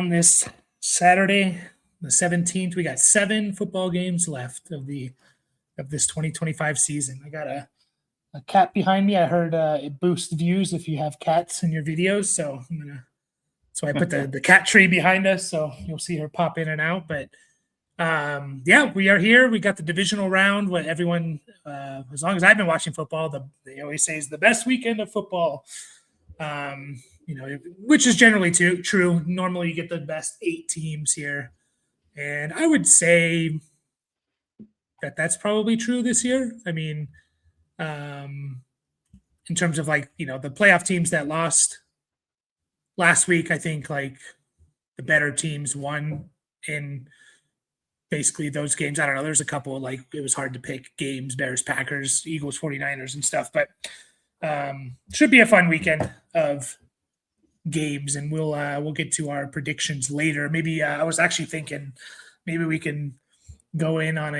on this Saturday, the 17th. We got 7 football games left of this 2025 season. I got a cat behind me. I heard it boosts views if you have cats in your videos. So I put the cat tree behind us, so you'll see her pop in and out. But yeah, we are here. We got the divisional round. What everyone, as long as I've been watching football, they always say is the best weekend of football. Which is generally true. Normally, you get the best 8 teams here, and I would say that's probably true this year. I mean, in terms of the playoff teams that lost last week, I think the better teams won in basically those games. I don't know. There's a couple it was hard to pick games: Bears, Packers, Eagles, 49ers, and stuff. But should be a fun weekend of games, and we'll get to our predictions later. Maybe I was actually thinking maybe we can go in on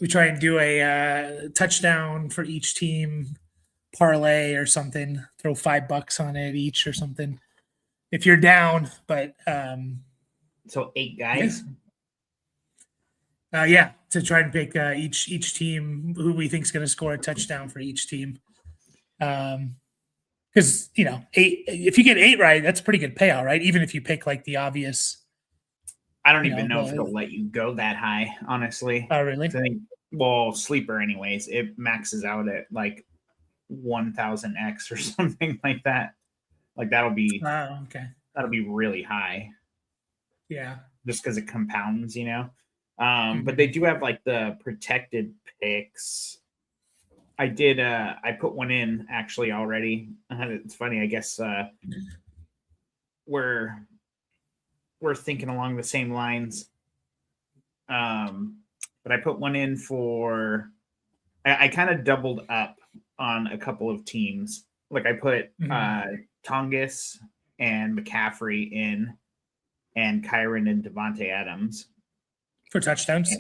we try and do a touchdown for each team parlay or something. Throw $5 on it each or something if you're down. But so 8 guys. Yeah, to try and pick each team who we think is going to score a touchdown for each team. Because 8, if you get 8 right, that's a pretty good payout, right? Even if you pick the obvious. I don't even know if it'll let you go that high, honestly. Oh, really? I think, sleeper anyways, it maxes out at 1,000x or something like that. That'll be okay. That'll be really high. Yeah. Just because it compounds, But they do have the protected picks. I did. I put one in actually already. It's funny. I guess we're thinking along the same lines. But I put one in for. I kind of doubled up on a couple of teams. I put Tongus and McCaffrey in, and Kyron and Devontae Adams for touchdowns.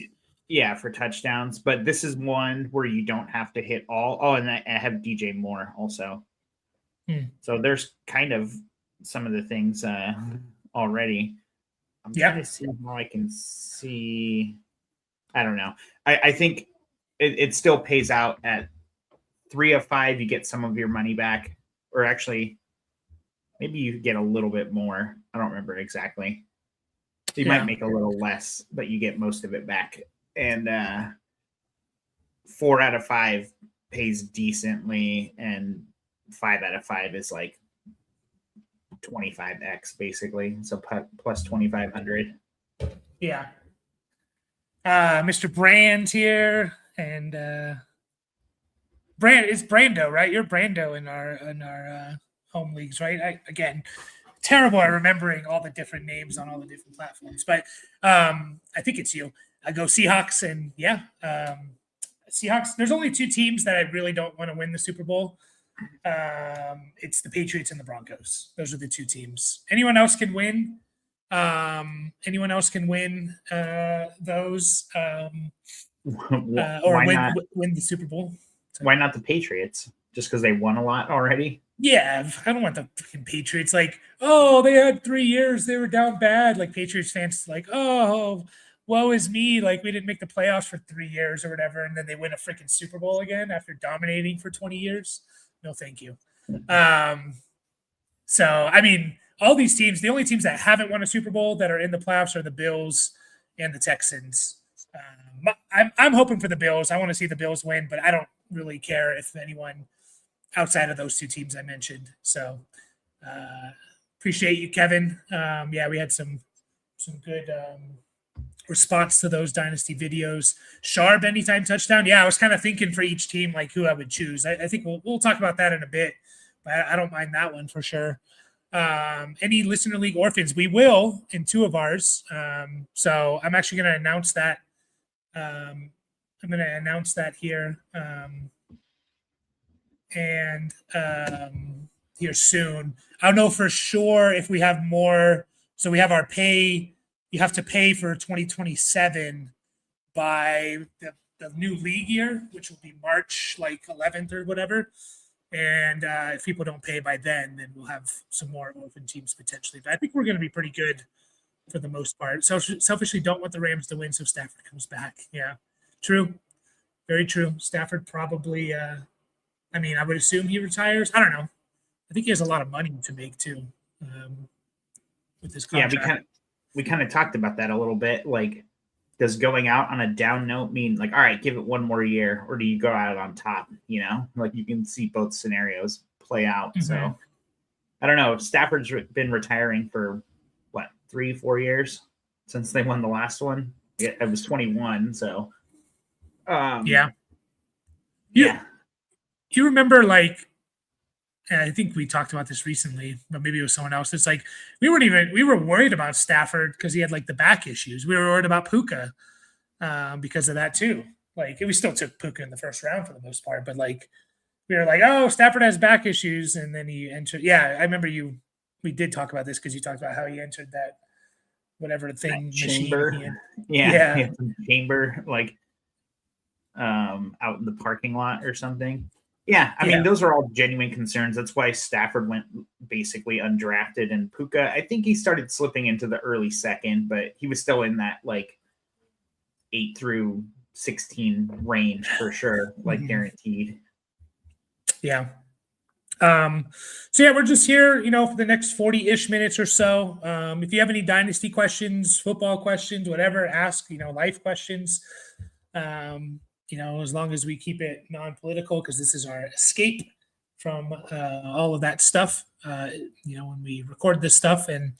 Yeah, for touchdowns. But this is one where you don't have to hit all. Oh, and I have DJ Moore also. So there's kind of some of the things already. I'm trying to see how I can see. I don't know. I think it still pays out at 3 of 5. You get some of your money back, or actually, maybe you get a little bit more. I don't remember exactly. You might make a little less, but you get most of it back. And 4 out of 5 pays decently, and 5 out of 5 is 25x basically. So plus 2,500. Yeah. Mr. Brand here, and Brand is Brando, right? You're Brando in our home leagues, right? Again, terrible at remembering all the different names on all the different platforms, but I think it's you. I go Seahawks, and Seahawks. There's only 2 teams that I really don't want to win the Super Bowl. It's the Patriots and the Broncos. Those are the 2 teams. Anyone else can win. Anyone else can win those or win the Super Bowl. So, why not the Patriots? Just because they won a lot already? Yeah, I don't want the freaking Patriots. They had 3 years. They were down bad. Patriots fans oh, woe is me. We didn't make the playoffs for 3 years or whatever. And then they win a freaking Super Bowl again after dominating for 20 years. No, thank you. So, I mean, all these teams, the only teams that haven't won a Super Bowl that are in the playoffs are the Bills and the Texans. I'm hoping for the Bills. I want to see the Bills win, but I don't really care if anyone outside of those 2 teams I mentioned. So appreciate you, Kevin. We had some good response to those Dynasty videos. Sharp anytime touchdown. Yeah, I was kind of thinking for each team who I would choose. I think we'll talk about that in a bit, but I don't mind that one for sure. Any listener league orphans, we will in 2 of ours. So I'm actually going to announce that. I'm going to announce that here. Here soon. I don't know for sure if we have more. So we have our pay. You have to pay for 2027 by the new league year, which will be March 11th or whatever. And if people don't pay by then we'll have some more orphan teams potentially. But I think we're going to be pretty good for the most part. So selfishly, don't want the Rams to win, so Stafford comes back. Yeah, true, very true. Stafford probably. I mean, I would assume he retires. I don't know. I think he has a lot of money to make too with his contract. Yeah, we kind of talked about that a little bit. Like, does going out on a down note mean like, all right, give it one more year, or do you go out on top? You know, like you can see both scenarios play out. Mm-hmm. So I don't know. Stafford's been retiring for what, 3-4 years since they won the last one. It was 21. So yeah. You remember, like, I think we talked about this recently, but maybe it was someone else. It's like we were worried about Stafford because he had like the back issues. We were worried about Puka because of that too. Like, we still took Puka in the first round for the most part, but like we were like, oh, Stafford has back issues, and then he entered. Yeah, I remember we did talk about this because you talked about how he entered that whatever thing chamber. Yeah, chamber, like out in the parking lot or something. Yeah, I mean, those are all genuine concerns. That's why Stafford went basically undrafted. And Puka, I think he started slipping into the early second, but he was still in that like 8 through 16 range for sure, like guaranteed. Yeah. So yeah, we're just here, for the next 40-ish minutes or so. If you have any Dynasty questions, football questions, whatever, ask, life questions. As long as we keep it non-political, because this is our escape from all of that stuff, when we record this stuff, and,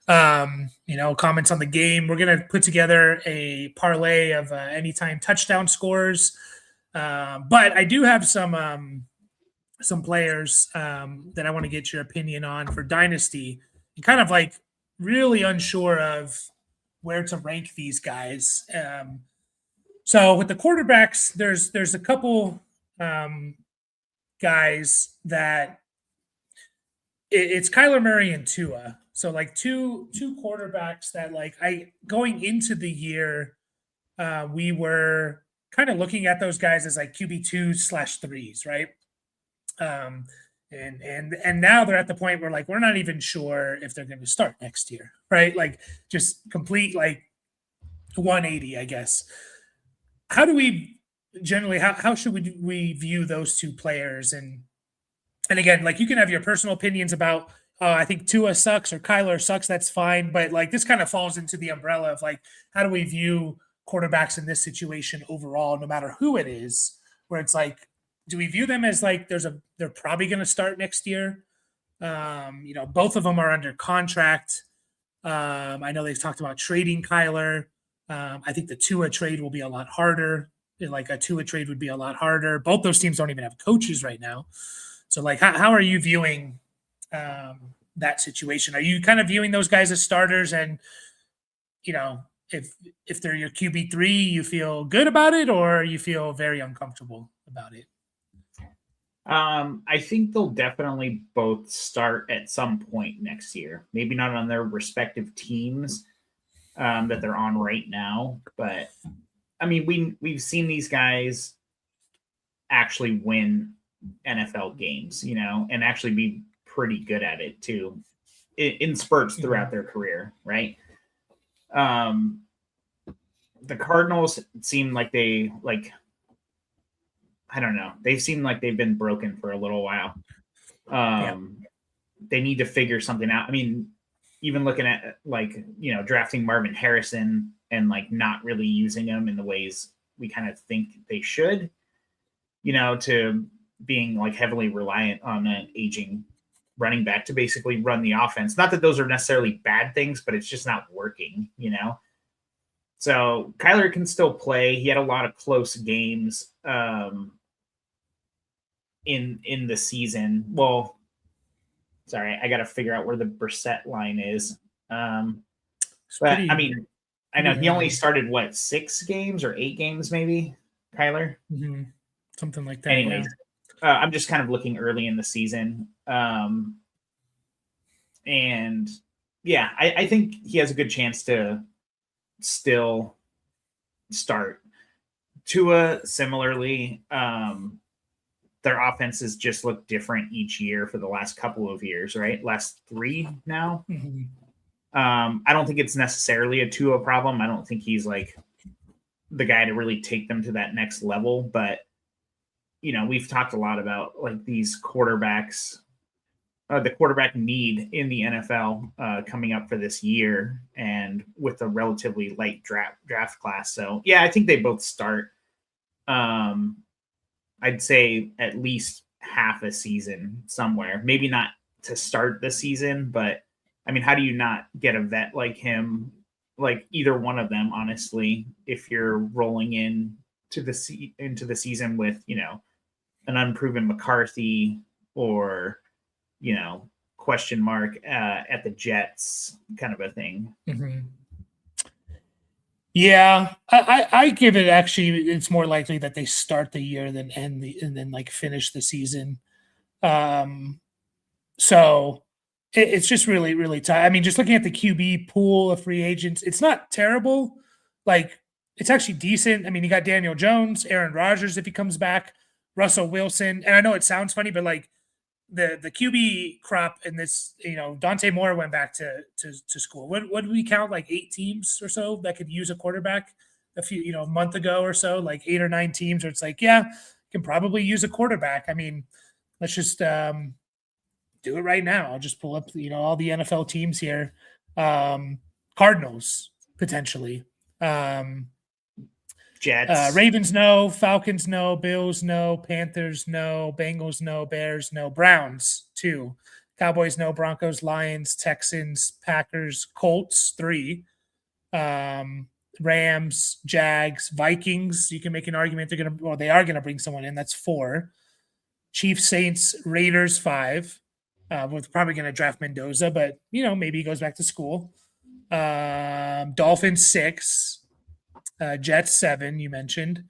comments on the game. We're going to put together a parlay of anytime touchdown scores. But I do have some players that I want to get your opinion on for Dynasty. And kind of like really unsure of where to rank these guys. So with the quarterbacks, there's a couple guys that it's Kyler Murray and Tua. So like two quarterbacks that like going into the year, we were kind of looking at those guys as like QB2/3s, right? And now they're at the point where like we're not even sure if they're going to start next year, right? Like just complete like 180, I guess. How do we generally how should we view those two players? And again, like you can have your personal opinions about I think Tua sucks or Kyler sucks, that's fine, but like this kind of falls into the umbrella of like how do we view quarterbacks in this situation overall, no matter who it is, where it's like, do we view them as like they're probably going to start next year? Both of them are under contract. I know they've talked about trading Kyler. I think the Tua trade will be a lot harder. Like a Tua trade would be a lot harder. Both those teams don't even have coaches right now. So like, how are you viewing that situation? Are you kind of viewing those guys as starters? And, if they're your QB3, you feel good about it, or you feel very uncomfortable about it? I think they'll definitely both start at some point next year. Maybe not on their respective teams that they're on right now, but I mean, we've seen these guys actually win NFL games, and actually be pretty good at it too, in spurts throughout their career, right? The Cardinals seem like I don't know. They seem like they've been broken for a little while. They need to figure something out. I mean, even looking at like, drafting Marvin Harrison and like not really using him in the ways we kind of think they should, to being like heavily reliant on an aging running back to basically run the offense. Not that those are necessarily bad things, but it's just not working, So Kyler can still play. He had a lot of close games in the season. Well, sorry, I got to figure out where the Brissett line is. But I mean, I know he only started 6 games or 8 games, maybe, Kyler, something like that. Anyways, I'm just kind of looking early in the season, and yeah, I think he has a good chance to still start. Tua, similarly, their offenses just look different each year for the last couple of years, right? Last 3 now. Mm-hmm. I don't think it's necessarily a Tua problem. I don't think he's like the guy to really take them to that next level. But, we've talked a lot about like these quarterbacks, the quarterback need in the NFL coming up for this year, and with a relatively light draft class. So, yeah, I think they both start. I'd say at least half a season somewhere. Maybe not to start the season, but I mean, how do you not get a vet like him, like either one of them, honestly, if you're rolling into the season with, an unproven McCarthy or, question mark at the Jets kind of a thing. Mm-hmm. Yeah, I give it, actually, it's more likely that they start the year than and then like finish the season. So it's just really, really tight. I mean, just looking at the QB pool of free agents, it's not terrible. Like, it's actually decent. I mean, you got Daniel Jones, Aaron Rodgers if he comes back, Russell Wilson, and I know it sounds funny, but like the QB crop in this, Dante Moore went back to school. What do we count, like 8 teams or so that could use a quarterback a month ago or so, like 8 or 9 teams, or it's like, yeah, can probably use a quarterback. I mean, let's just do it right now. I'll just pull up, all the NFL teams here. Cardinals, potentially. Jets. Ravens, no. Falcons, no. Bills, no. Panthers, no. Bengals, no. Bears, no. Browns, 2. Cowboys, no. Broncos, Lions, Texans, Packers, Colts, 3. Rams, Jags, Vikings. You can make an argument they are going to bring someone in. That's 4. Chiefs, Saints, Raiders, 5. We're probably going to draft Mendoza, but, maybe he goes back to school. Dolphins, 6. Jets, 7, you mentioned.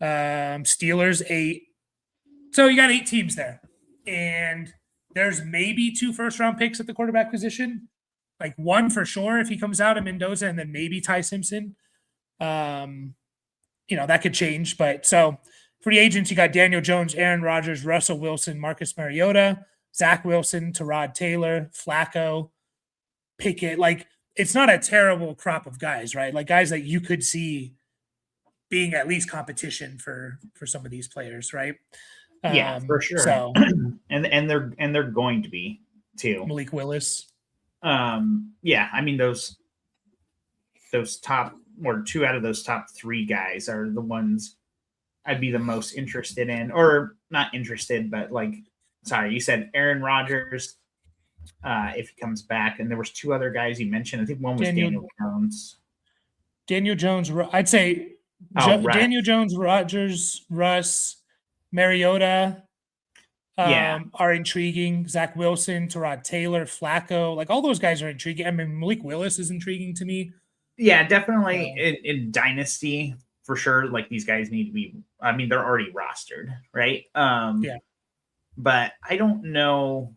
Steelers, 8. So you got 8 teams there. And there's maybe 2 first-round picks at the quarterback position. Like 1 for sure if he comes out of Mendoza, and then maybe Ty Simpson. That could change. But so free agents, you got Daniel Jones, Aaron Rodgers, Russell Wilson, Marcus Mariota, Zach Wilson, Tyrod Taylor, Flacco, Pickett. Like, it's not a terrible crop of guys, right? Like guys that you could see being at least competition for some of these players, right? Yeah, for sure. So, and they're going to be too. Malik Willis. Yeah, I mean those top, or 2 out of those top 3 guys are the ones I'd be the most interested in, or not interested, but like, sorry, you said Aaron Rodgers. If he comes back, and there was 2 other guys you mentioned. I think one was Daniel Jones. Daniel Jones, I'd say right. Daniel Jones, Rodgers, Russ, Mariota are intriguing. Zach Wilson, Tyrod Taylor, Flacco, like all those guys are intriguing. I mean, Malik Willis is intriguing to me. Yeah, definitely in Dynasty for sure. Like these guys need to be. I mean, they're already rostered, right? Yeah, but I don't know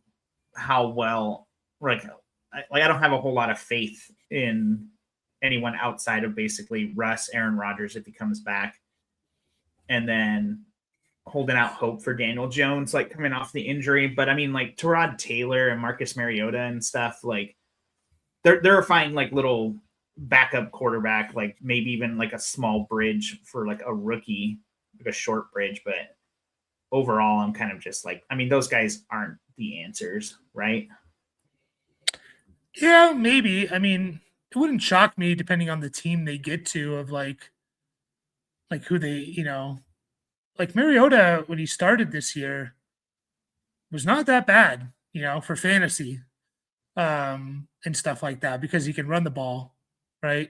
how well, like I don't have a whole lot of faith in anyone outside of basically Russ, Aaron Rodgers if he comes back, and then holding out hope for Daniel Jones, like coming off the injury. But I mean, like Tyrod Taylor and Marcus Mariota and stuff, like they're a fine like little backup quarterback, like maybe even like a small bridge for like a rookie, like a short bridge. But overall, I'm kind of just like, I mean, those guys aren't the answers, right? Yeah, maybe. I mean, it wouldn't shock me depending on the team they get to, of like who they, like Mariota when he started this year was not that bad, for fantasy, and stuff like that, because he can run the ball, right?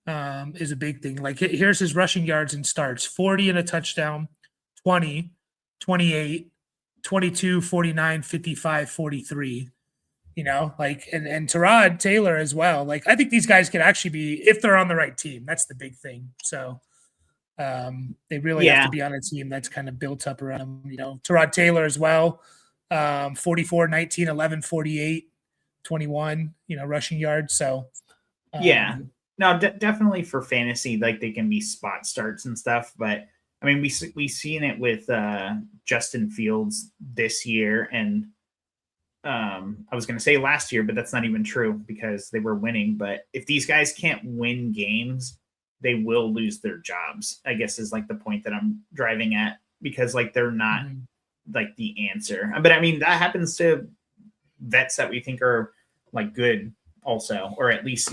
Is a big thing. Like here's his rushing yards and starts: 40 and a touchdown, 20, 28, 22, 49, 55, 43. Like, and Tyrod Taylor as well. Like, I think these guys could actually be, if they're on the right team. That's the big thing. So they really have to be on a team that's kind of built up around them. Tyrod Taylor as well. 44, 19, 11, 48, 21, rushing yards. So yeah, no, definitely for fantasy, like they can be spot starts and stuff, but I mean, we seen it with Justin Fields this year, and I was going to say last year, but that's not even true because they were winning. But if these guys can't win games, they will lose their jobs, I guess is like the point that I'm driving at, because like they're not like the answer. But I mean, that happens to vets that we think are like good also, or at least,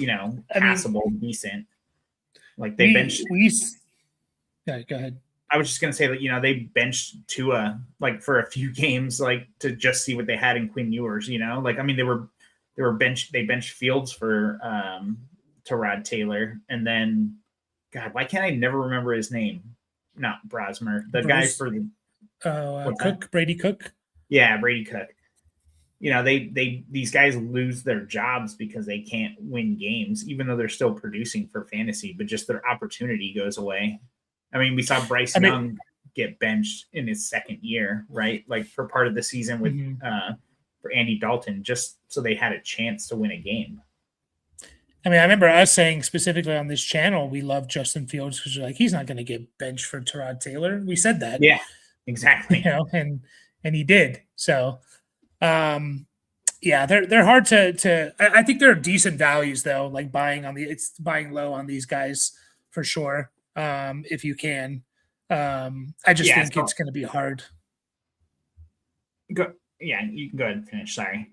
passable, decent. Like they benched. Yeah, go ahead. I was just gonna say that they benched Tua like for a few games, like to just see what they had in Quinn Ewers. Like I mean they benched Fields for Tyrod Taylor, and then God, why can't I never remember his name? Not Brosmer, the guy for the Brady Cook. Yeah, Brady Cook. These guys lose their jobs because they can't win games, even though they're still producing for fantasy, but just their opportunity goes away. I mean, we saw Bryce Young get benched in his second year, right? Like for part of the season with for Andy Dalton, just so they had a chance to win a game. I mean, I remember us saying specifically on this channel, we love Justin Fields because you're like, he's not going to get benched for Tyrod Taylor. We said that. Yeah, exactly. And he did. So, yeah, they're hard to. I think they're decent values though. Like buying low on these guys for sure. If you can, I just think it's going to be hard. You can go ahead and finish. Sorry.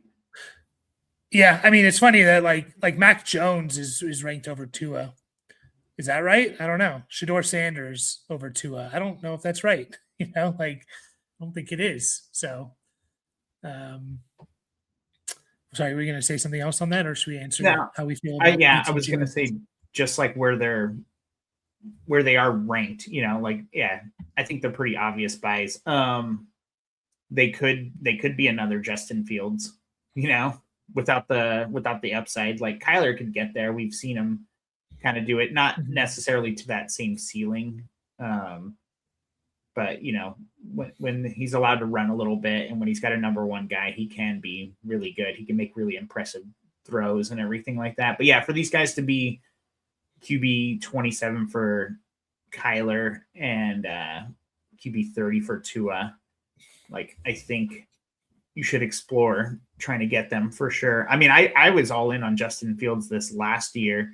Yeah, I mean, it's funny that like Mac Jones is ranked over Tua. Is that right? I don't know. Shedeur Sanders over Tua. I don't know if that's right. I don't think it is. So, sorry, were you going to say something else on that, or should we answer how we feel about I was going to say just like where they are ranked, I think they're pretty obvious buys. They could be another Justin Fields, without the upside. Like Kyler could get there. We've seen him kind of do it, not necessarily to that same ceiling. But when he's allowed to run a little bit and when he's got a number one guy, he can be really good. He can make really impressive throws and everything like that. But yeah, for these guys to be QB 27 for Kyler and QB 30 for Tua, like I think you should explore trying to get them for sure. I mean, I was all in on Justin Fields this last year.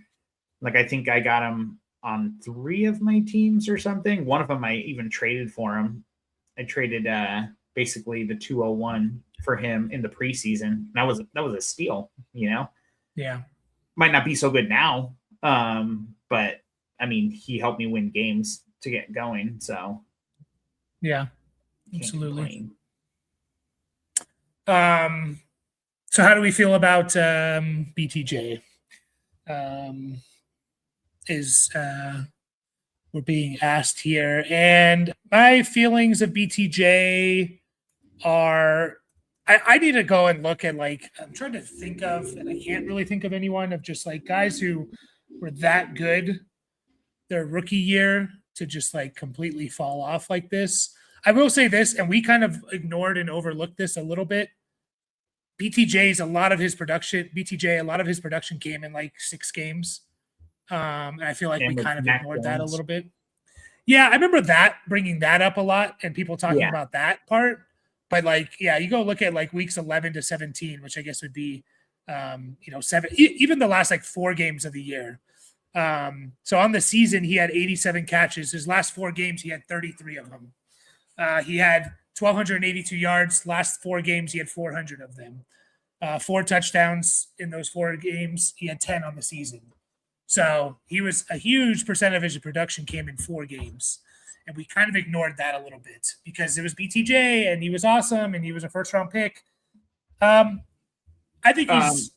Like I think I got him on 3 of my teams or something. One of them I even traded for him. I traded basically the 201 for him in the preseason. That was a steal, Yeah. Might not be so good now. But I mean, he helped me win games to get going. So yeah, absolutely. So how do we feel about BTJ? We're being asked here, and my feelings of BTJ are I need to go and look at I'm trying to think of, and I can't really think of anyone of just like guys who were that good their rookie year to just completely fall off like this. I will say this, and we kind of ignored and overlooked this a little bit. BTJ, a lot of his production came in 6 games. And I feel like we kind of ignored that a little bit. Yeah, I remember bringing that up a lot and people talking about that part. But you go look at weeks 11 to 17, which I guess would be, 7, even the last 4 games of the year. So on the season, he had 87 catches. His last 4 games, he had 33 of them. He had 1,282 yards. Last 4 games, he had 400 of them. 4 touchdowns in those 4 games. He had 10 on the season. So he was a huge percent of his production came in 4 games. And we kind of ignored that a little bit because it was BTJ and he was awesome and he was a first-round pick. I think he's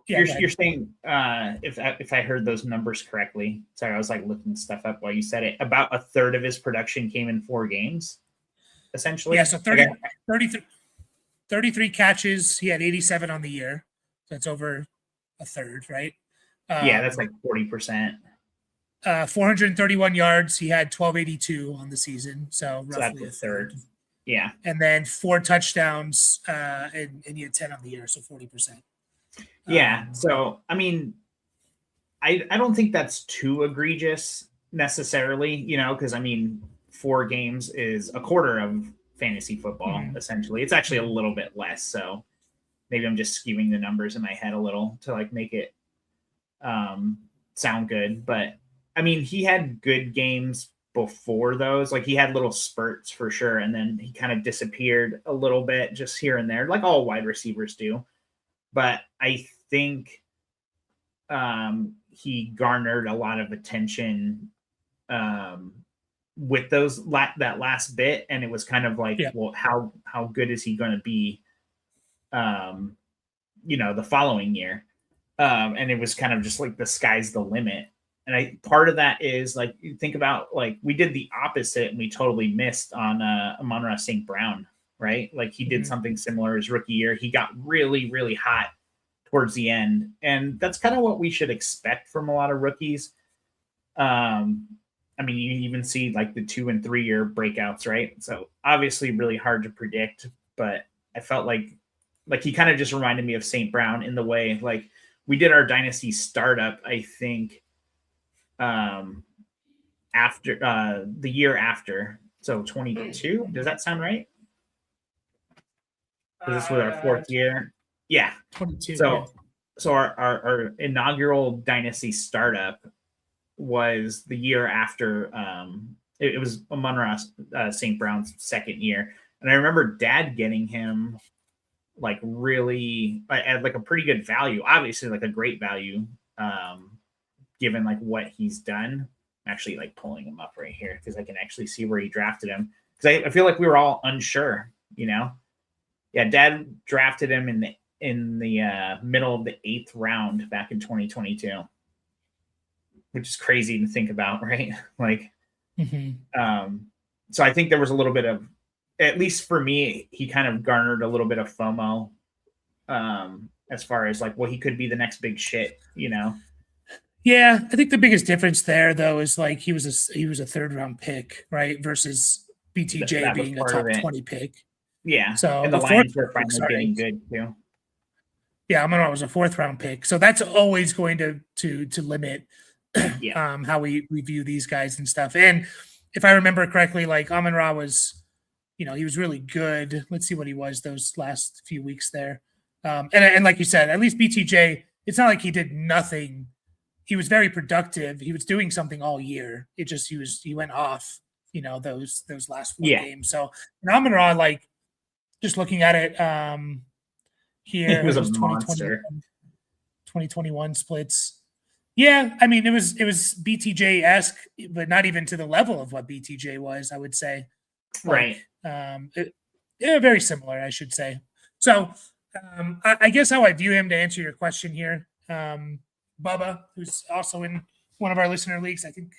you're saying if I heard those numbers correctly. Sorry, I was looking stuff up while you said it. About a third of his production came in 4 games, essentially. Yeah, so 33 catches. He had 87 on the year. So that's over a third, right? Yeah, that's 40%. 431 yards. He had 1,282 on the season, so roughly that's a third. Yeah, and then 4 touchdowns, and he had 10 on the year, so 40%. Yeah, so I mean, I don't think that's too egregious necessarily, because I mean, 4 games is a quarter of fantasy football, essentially. It's actually a little bit less. So maybe I'm just skewing the numbers in my head a little to like make it sound good. But I mean, he had good games before those. Like he had little spurts for sure. And then he kind of disappeared a little bit just here and there, like all wide receivers do. But I think he garnered a lot of attention with those that last bit, and it was kind of like, well, how good is he going to be, the following year, and it was kind of just like the sky's the limit. And part of that is like, you think about like we did the opposite and we totally missed on Amon-Ra St. Brown, right? Like he did something similar his rookie year. He got really, really hot towards the end, and that's kind of what we should expect from a lot of rookies. I mean, you even see like the 2 and 3 year breakouts, right? So obviously really hard to predict, but I felt like he kind of just reminded me of St. Brown in the way, like we did our Dynasty startup, I think, after the year after. So 22, does that sound right? This was our 4th year. Yeah. 22. So our inaugural Dynasty startup was the year after. It was Amon-Ra St. Brown's 2nd year, and I remember Dad getting him like really at like a pretty good value, obviously like a great value, given like what he's done. I'm actually like pulling him up right here because I can actually see where he drafted him, because I feel like we were all unsure, Yeah, Dad drafted him in the middle of the 8th round back in 2022. Which is crazy to think about, right? Like, so I think there was a little bit of, at least for me, he kind of garnered a little bit of FOMO, as far as like, well, he could be the next big shit, Yeah, I think the biggest difference there, though, is like he was a 3rd round pick, right? Versus BTJ being a top 20 pick. Yeah. So and the Lions were finally getting good too. Yeah, Amon-Ra was a 4th round pick, so that's always going to limit how we view these guys and stuff. And if I remember correctly, like Amon-Ra was, he was really good. Let's see what he was those last few weeks there. And like you said, at least BTJ, it's not like he did nothing. He was very productive. He was doing something all year. It just he went off, those last 4 games. So Amon-Ra, like just looking at it here, it was a monster. 2021 splits. Yeah, I mean, it was BTJ-esque, but not even to the level of what BTJ was, I would say. Right. Very similar, I should say. So I guess how I view him, to answer your question here, Bubba, who's also in one of our listener leagues, I think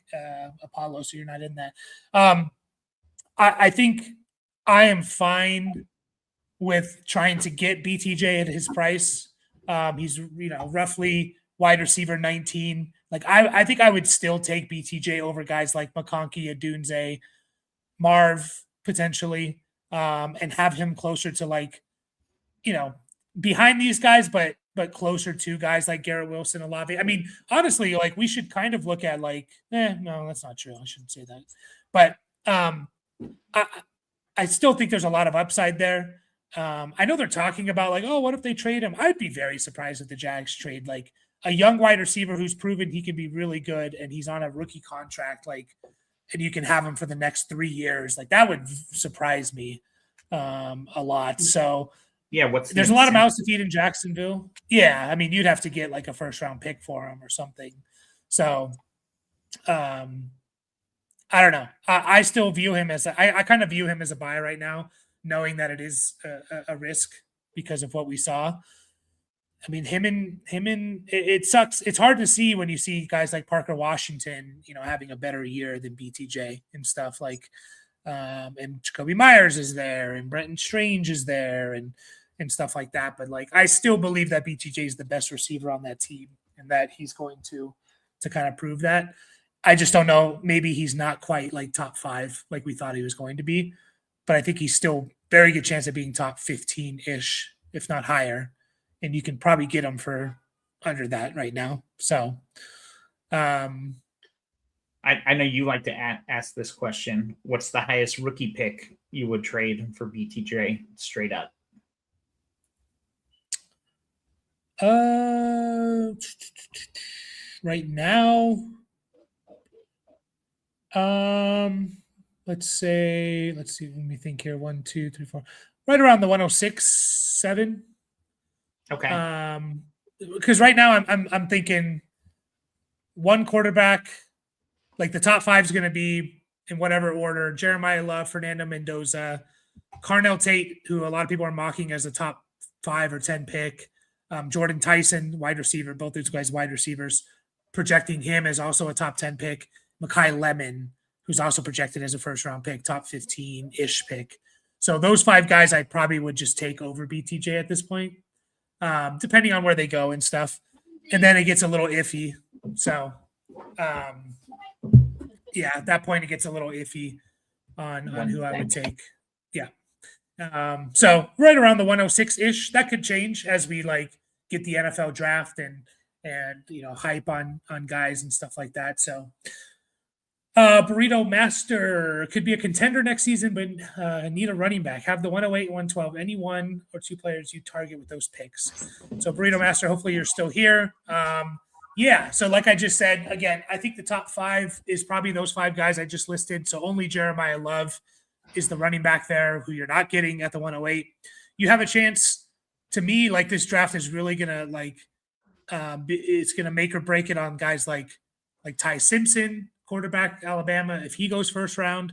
Apollo, so you're not in that. I think I am fine with trying to get BTJ at his price. He's, roughly wide receiver 19. Like I think I would still take BTJ over guys like McConkey, Adunze, Marv potentially, and have him closer to like, behind these guys, but closer to guys like Garrett Wilson, Olave. I mean, honestly, like we should kind of look at like, no, that's not true. I shouldn't say that. But I still think there's a lot of upside there. I know they're talking about like, oh, what if they trade him? I'd be very surprised if the Jags trade like a young wide receiver who's proven he can be really good and he's on a rookie contract, like, and you can have him for the next 3 years. Like that would surprise me a lot. So yeah, there's a lot of mouths to feed in Jacksonville. Yeah, I mean, you'd have to get like a 1st round pick for him or something. So I don't know. I still view him as I kind of view him as a buy right now, knowing that it is a risk because of what we saw. I mean, him and it sucks. It's hard to see when you see guys like Parker Washington, having a better year than BTJ and stuff like, and Jacoby Myers is there and Brenton Strange is there and stuff like that. But like, I still believe that BTJ is the best receiver on that team and that he's going to kind of prove that. I just don't know. Maybe he's not quite like top 5 like we thought he was going to be, but I think he's still very good chance of being top 15-ish, if not higher. And you can probably get him for under that right now. So I I know you like to ask this question. What's the highest rookie pick you would trade for BTJ straight up? Right now, let's see. Let me think here. 1, 2, 3, 4. Right around the 106.7. Okay. Because right now I'm thinking one quarterback, like the top 5 is going to be in whatever order: Jeremiah Love, Fernando Mendoza, Carnell Tate, who a lot of people are mocking as a top 5 or 10 pick, Jordan Tyson, wide receiver, both these guys wide receivers, projecting him as also a top 10 pick. Mekhi Lemon, who's also projected as a first round pick, top 15-ish pick. So those 5 guys I probably would just take over BTJ at this point, depending on where they go and stuff. And then it gets a little iffy. So, yeah, at that point it gets a little iffy on who I would take. Yeah. So right around the 106-ish, that could change as we like get the NFL draft and hype on guys and stuff like that. So Burrito Master could be a contender next season, but need a running back. Have the 108, 112, any 1 or 2 players you target with those picks. So Burrito Master, hopefully you're still here. Yeah, so like I just said, again, I think the top 5 is probably those 5 guys I just listed. So only Jeremiah Love is the running back there who you're not getting at the 108. You have a chance. To me, like, this draft is really gonna it's gonna make or break it on guys like Ty Simpson, quarterback Alabama, if he goes first round.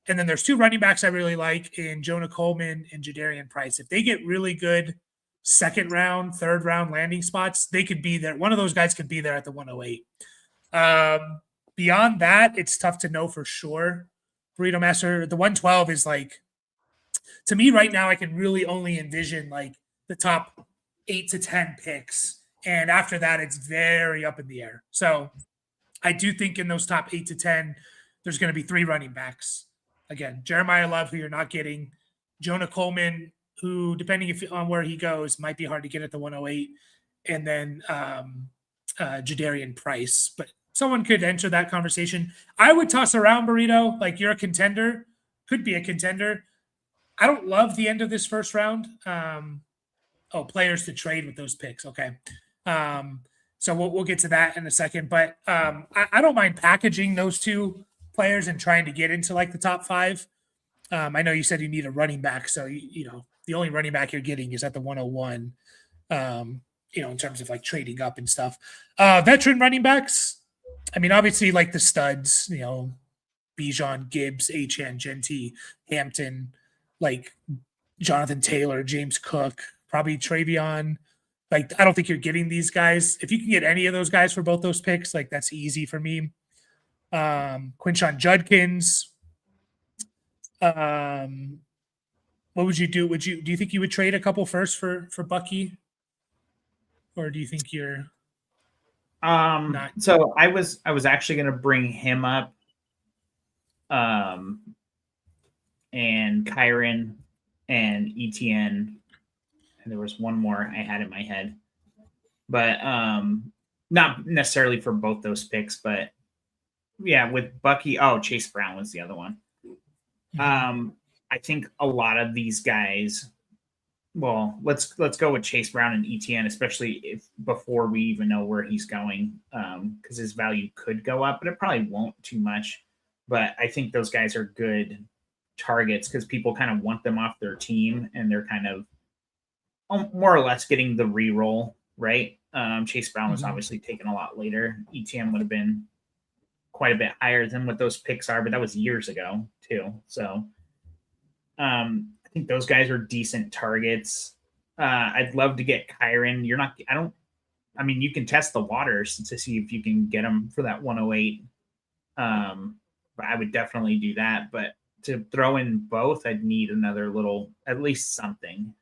And then there's 2 running backs I really like in Jonah Coleman and Jadarian Price. If they get really good second round, third round landing spots, they could be there. One of those guys could be there at the 108. Beyond that, it's tough to know for sure. Burrito Master, the 112 is like, to me right now, I can really only envision like the top 8 to 10 picks. And after that, it's very up in the air. So I do think in those top 8 to 10, there's going to be 3 running backs. Again, Jeremiah Love, who you're not getting, Jonah Coleman, who, depending on where he goes, might be hard to get at the 108, and then Jadarian Price. But someone could enter that conversation. I would toss around Burrito, like you're a contender, could be a contender. I don't love the end of this first round. Players to trade with those picks. Okay. So we'll get to that in a second. But I don't mind packaging those 2 players and trying to get into like the top 5. I know you said you need a running back, so the only running back you're getting is at the 101, in terms of like trading up and stuff. Veteran running backs, I mean, obviously like the studs, Bijan, Gibbs, Achane, Genty, Hampton, like Jonathan Taylor, James Cook, probably Travion. Like, I don't think you're getting these guys. If you can get any of those guys for both those picks, like that's easy for me. Quinshon Judkins. What would you do? Do you think you would trade a couple first for Bucky? Or do you think you're not? So I was actually going to bring him up. And Kyron and ETN. And there was one more I had in my head. But not necessarily for both those picks, but yeah, with Bucky. Oh, Chase Brown was the other one. I think a lot of these guys, well, let's go with Chase Brown and ETN, especially if before we even know where he's going, because his value could go up, but it probably won't too much. But I think those guys are good targets because people kind of want them off their team, and they're kind of more or less getting the re-roll, right? Chase Brown was obviously taken a lot later. ETN would have been quite a bit higher than what those picks are, but that was years ago too. So I think those guys are decent targets. I'd love to get Kyron. You can test the waters to see if you can get him for that 108. But I would definitely do that. But to throw in both, I'd need another little, at least something.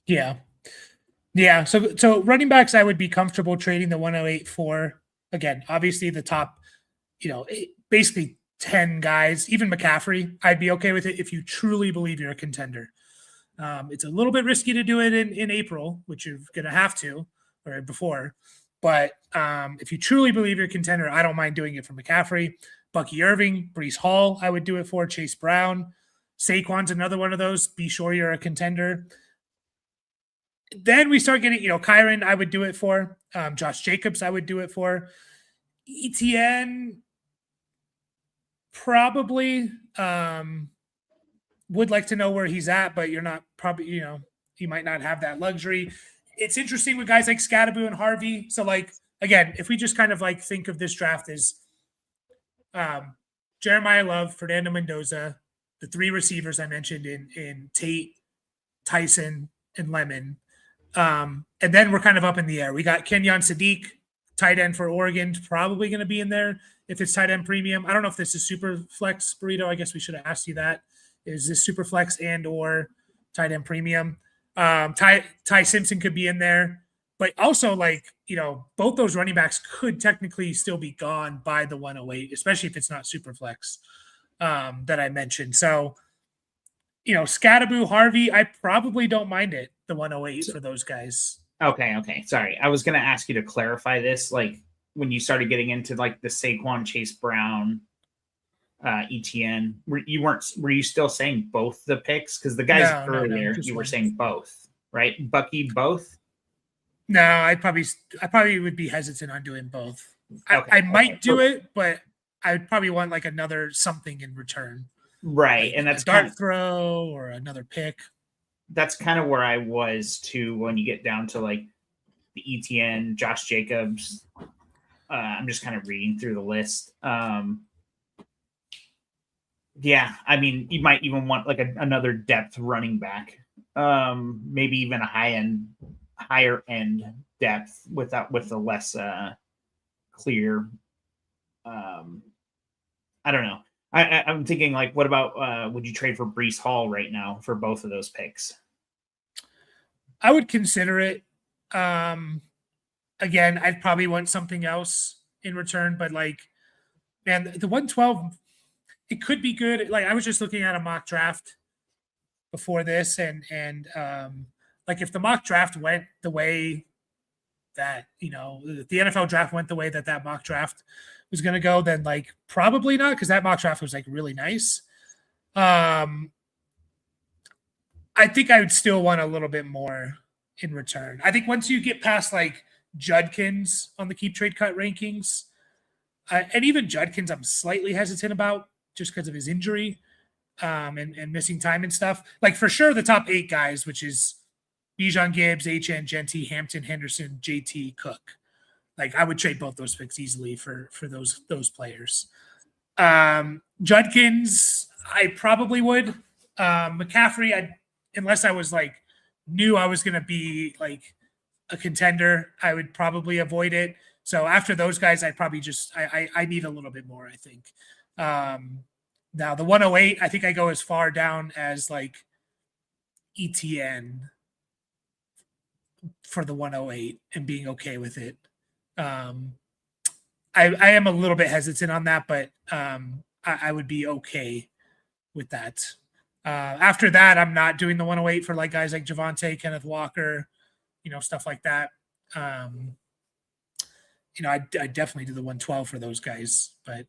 Yeah. Yeah. So running backs, I would be comfortable trading the 108 for. Again, obviously the top, basically 10 guys, even McCaffrey, I'd be okay with it if you truly believe you're a contender. It's a little bit risky to do it in April, which you're going to have to, or before. But if you truly believe you're a contender, I don't mind doing it for McCaffrey, Bucky Irving, Brees Hall. I would do it for Chase Brown. Saquon's another one of those. Be sure you're a contender. Then we start getting, Kyron, I would do it for. Josh Jacobs, I would do it for. ETN, probably. Would like to know where he's at, but you're not probably, you might not have that luxury. It's interesting with guys like Scadaboo and Harvey. So, again, if we just kind of think of this draft as Jeremiah Love, Fernando Mendoza, the three receivers I mentioned in Tate, Tyson, and Lemon. And then we're kind of up in the air. We got Kenyon Sadiq, tight end for Oregon, probably going to be in there if it's tight end premium. I don't know if this is super flex, Burrito. I guess we should have asked you that. Is this super flex and or tight end premium? Ty Simpson could be in there, but also both those running backs could technically still be gone by the 108, especially if it's not super flex that I mentioned. So, Scadaboo, Harvey, I probably don't mind it, the 108 for those guys. Okay. Sorry. I was going to ask you to clarify this. When you started getting into the Saquon, Chase Brown, ETN, were you still saying both the picks? Because the guys earlier, you were saying both, right? Bucky, both? No, I probably would be hesitant on doing both. I might do it, but I would probably want another something in return. Right. And that's a dart throw or another pick. That's kind of where I was too when you get down to the ETN, Josh Jacobs. I'm just kind of reading through the list. Yeah, I mean, you might even want another depth running back, maybe even a higher end depth with a less clear. I don't know. I'm thinking what about would you trade for Brees Hall right now for both of those picks? I would consider it. Again, I'd probably want something else in return, but man, the 112, it could be good. I was just looking at a mock draft before this, and if the mock draft went the way that the NFL draft went the way that mock draft was going to go, then probably not, because that mock draft was really nice. I think I would still want a little bit more in return. I think once you get past Judkins on the Keep Trade Cut rankings, and even Judkins, I'm slightly hesitant about just because of his injury and missing time and stuff. For sure, the top 8 guys, which is Bijan Gibbs, HN, Genty, Hampton, Henderson, JT, Cook. I would trade both those picks easily for those players. Judkins, I probably would. McCaffrey, unless I was knew I was going to be a contender, I would probably avoid it. So after those guys, I'd probably I need a little bit more, I think. Now the 108, I think I go as far down as ETN for the 108 and being okay with it. I am a little bit hesitant on that, but I would be okay with that. After that, I'm not doing the 108 for guys like Javonte, Kenneth Walker, stuff like that. I definitely do the 112 for those guys, but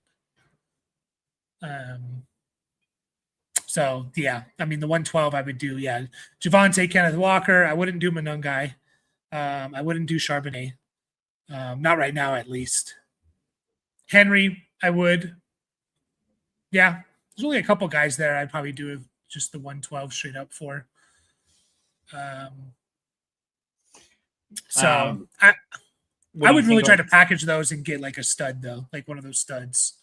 so yeah, I mean the 112 I would do, Javonte, Kenneth Walker. I wouldn't do Monungai. I wouldn't do Charbonnet. Not right now, at least. Henry, I would. Yeah, there's only a couple guys there I'd probably do just the 112 straight up for. I would really try to package those and get a stud, though, one of those studs.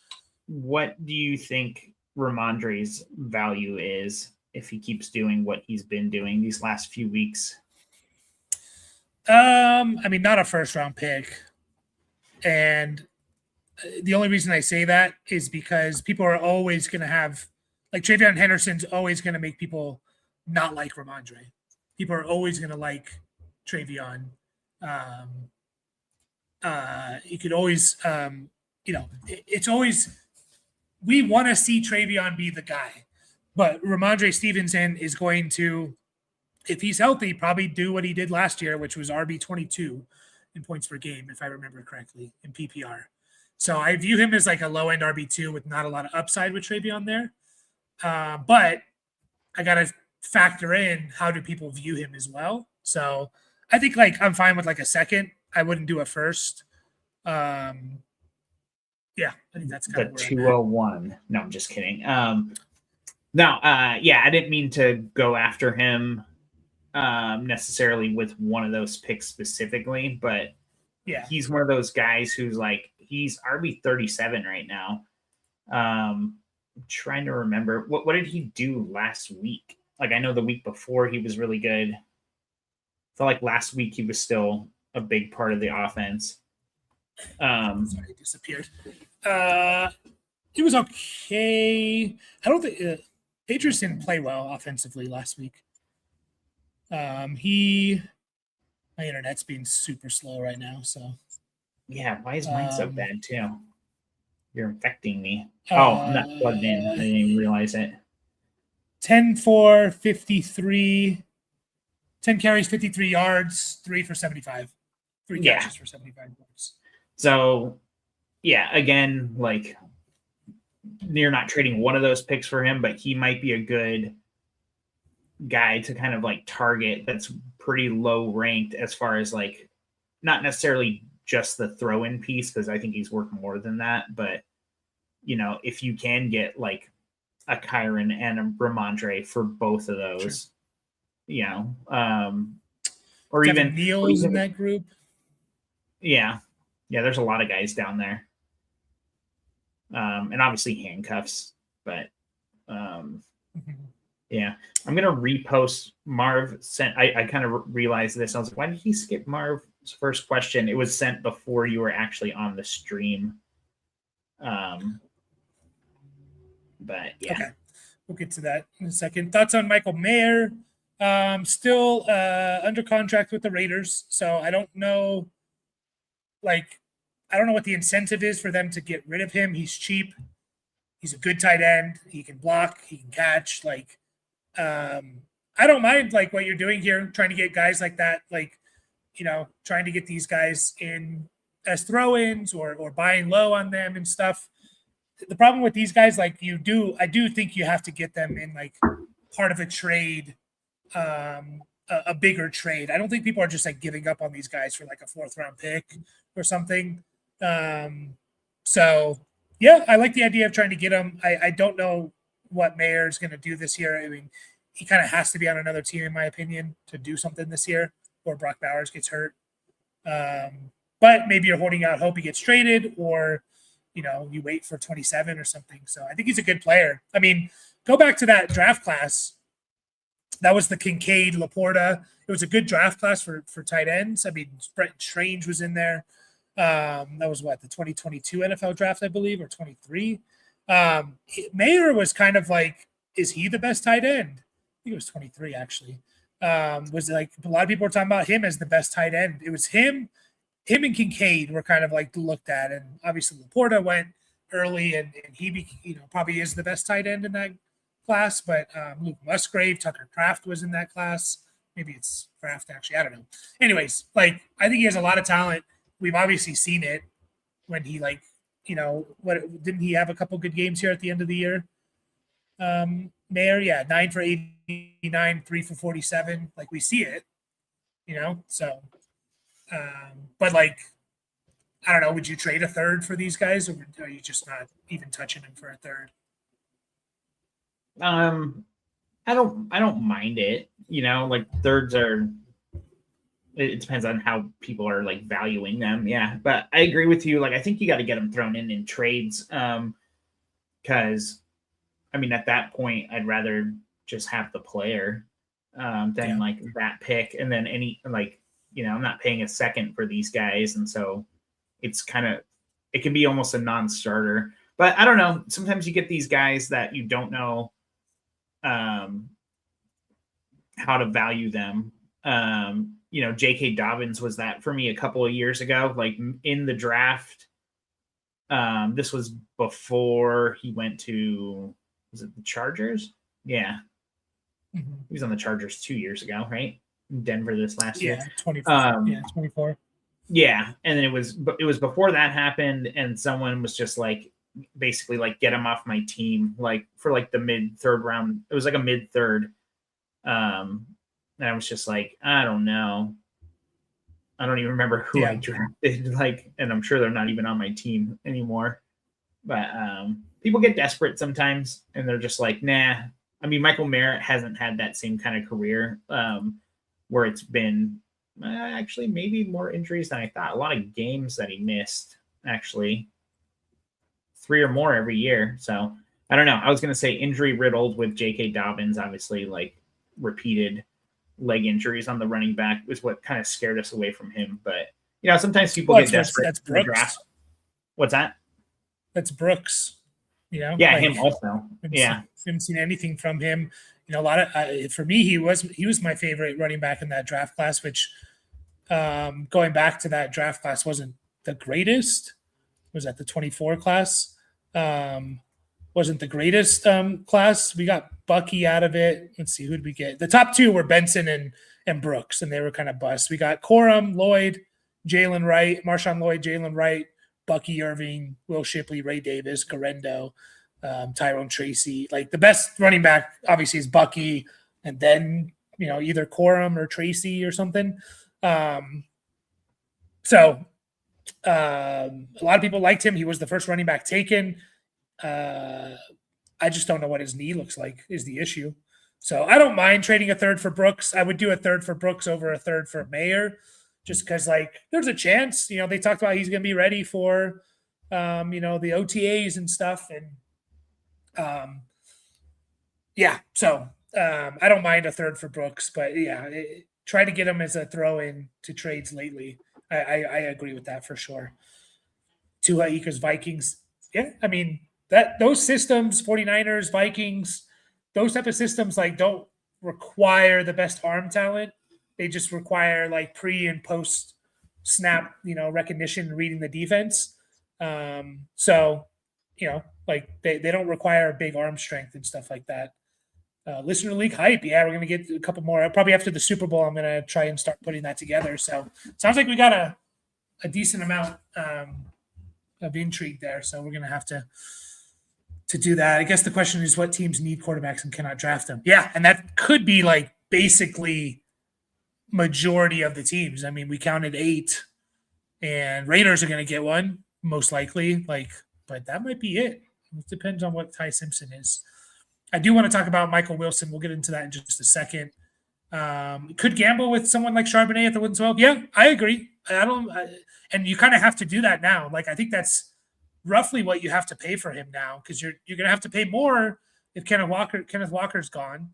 What do you think Ramondre's value is if he keeps doing what he's been doing these last few weeks? I mean, not a first round pick. And the only reason I say that is because people are always going to have, Travion Henderson's always going to make people not like Ramondre. People are always going to like Travion. You could always, it's always, we want to see Travion be the guy, but Ramondre Stevenson is going to, if he's healthy, probably do what he did last year, which was RB22, in points per game, if I remember correctly, in PPR. So I view him as like a low end RB2 with not a lot of upside with Travion there. But I got to factor in how do people view him as well. So I think like I'm fine with like a second. I wouldn't do a first. Yeah, I think that's kind The of where 201. No, I'm just kidding. No, yeah, I didn't mean to go after him necessarily with one of those picks specifically, but yeah, he's one of those guys who's like he's RB 37 right now. I'm trying to remember what did he do last week? Like I know the week before he was really good. I felt like last week he was still a big part of the offense. sorry, it disappeared. It was okay. I don't think Patriots didn't play well offensively last week. My internet's being super slow right now, so yeah, why is mine so bad too? You're infecting me. Oh, I'm not plugged in. I didn't even realize it. 10 for 53, 10 carries, 53 yards, 3 for 75. 3 catches for 75 yards. So, yeah, again, like you're not trading one of those picks for him, but he might be a good guy to kind of like target that's pretty low ranked as far as like not necessarily just the throw in piece, because I think he's worth more than that. But, you know, if you can get like a Kyron and a Ramondre for both of those, you know, or Devin even Neal's in that group. Yeah. Yeah, there's a lot of guys down there. And obviously handcuffs, but yeah. I'm gonna repost Marv sent. I kind of realized this. I was like, why did he skip Marv's first question? It was sent before you were actually on the stream. But yeah. Okay. We'll get to that in a second. Thoughts on Michael Mayer? Still under contract with the Raiders, so I don't know. Like, I don't know what the incentive is for them to get rid of him. He's cheap. He's a good tight end. He can block. He can catch. Like, I don't mind like what you're doing here, trying to get guys like that. Like, you know, trying to get these guys in as throw-ins or buying low on them and stuff. The problem with these guys, like I do think you have to get them in like part of a trade, a bigger trade. I don't think people are just like giving up on these guys for like a 4th round pick or something. So yeah, I like the idea of trying to get him. I don't know what Mayer is going to do this year. I mean, he kind of has to be on another team, in my opinion, to do something this year, or Brock Bowers gets hurt. But maybe you're holding out hope he gets traded, or you know, you wait for 27 or something. So I think he's a good player. I mean, go back to that draft class. That was the Kincaid, Laporta. It was a good draft class for tight ends. I mean, Brent Strange was in there. That was what, the 2022 NFL draft, I believe, or 23. Mayer was kind of like, is he the best tight end? I think it was 23 actually. Was like a lot of people were talking about him as the best tight end. It was him and Kincaid were kind of like looked at, and obviously Laporta went early, and he probably is the best tight end in that class. But Luke Musgrave, Tucker Kraft was in that class. Maybe it's Kraft actually. I don't know. Anyways, like I think he has a lot of talent. We've obviously seen it when he like, you know, what didn't he have a couple good games here at the end of the year? Mayer, yeah, 9 for 89, 3 for 47. Like we see it, you know. So, but like, I don't know. Would you trade a third for these guys, or are you just not even touching them for a third? I don't mind it. You know, like thirds are. It depends on how people are like valuing them. Yeah, but I agree with you. Like I think you got to get them thrown in trades. Because I mean, at that point, I'd rather just have the player than like that pick, and then any like, you know, I'm not paying a second for these guys, and so it's kind of, it can be almost a non-starter. But I don't know. Sometimes you get these guys that you don't know how to value them. You know, J.K. Dobbins was that for me a couple of years ago, like in the draft. This was before he went to, was it the Chargers? Yeah. Mm-hmm. He was on the Chargers 2 years ago, right? In Denver this last year. 24. 24. Yeah, and then it was before that happened, and someone was just like basically like get him off my team, like for like the mid third round. It was like a mid third. And I was just like, I don't know. I don't even remember who I drafted. Like, and I'm sure they're not even on my team anymore. But people get desperate sometimes, and they're just like, nah. I mean, Michael Merritt hasn't had that same kind of career where it's been actually maybe more injuries than I thought. A lot of games that he missed, actually, 3 or more every year. So I don't know. I was going to say injury riddled with J.K. Dobbins, obviously, like repeated leg injuries on the running back was what kind of scared us away from him. But, you know, sometimes people get desperate. That's Brooks. What's that? That's Brooks. You know? Yeah, like, him also. Haven't seen anything from him. You know, a lot of for me, he was my favorite running back in that draft class, which going back to that draft class wasn't the greatest. Was that the 24 class? Wasn't the greatest class. We got Bucky out of it. Let's see, who did we get? The top 2 were Benson and Brooks, and they were kind of busts. We got Corum, Lloyd, Jalen Wright, Marshawn Lloyd, Jalen Wright, Bucky Irving, Will Shipley, Ray Davis, Garendo, Tyrone Tracy. Like the best running back, obviously, is Bucky, and then either Corum or Tracy or something. So a lot of people liked him. He was the first running back taken. I just don't know what his knee looks like is the issue. So I don't mind trading a third for Brooks. I would do a third for Brooks over a third for Mayer, just because like there's a chance. They talked about he's going to be ready for, the OTAs and stuff, and So I don't mind a third for Brooks, but try to get him as a throw-in to trades lately. I agree with that for sure. Tua Eakers Vikings. Yeah, I mean those systems, 49ers, Vikings, those type of systems like don't require the best arm talent. They just require like pre and post snap, recognition and reading the defense. So like they don't require big arm strength and stuff like that. Listener League hype. Yeah, we're going to get a couple more. Probably after the Super Bowl, I'm going to try and start putting that together. So sounds like we got a decent amount of intrigue there. So we're going to have to do that. I guess the question is what teams need quarterbacks and cannot draft them. Yeah, and that could be like basically majority of the teams. I mean, we counted 8, and Raiders are going to get one most likely. But that might be it. It depends on what Ty Simpson is. I do want to talk about Michael Wilson. We'll get into that in just a second. Could gamble with someone like Charbonnet at the 112. Yeah, I agree. And you kind of have to do that now. Like, I think that's roughly what you have to pay for him now, because you're going to have to pay more if Kenneth Walker's gone.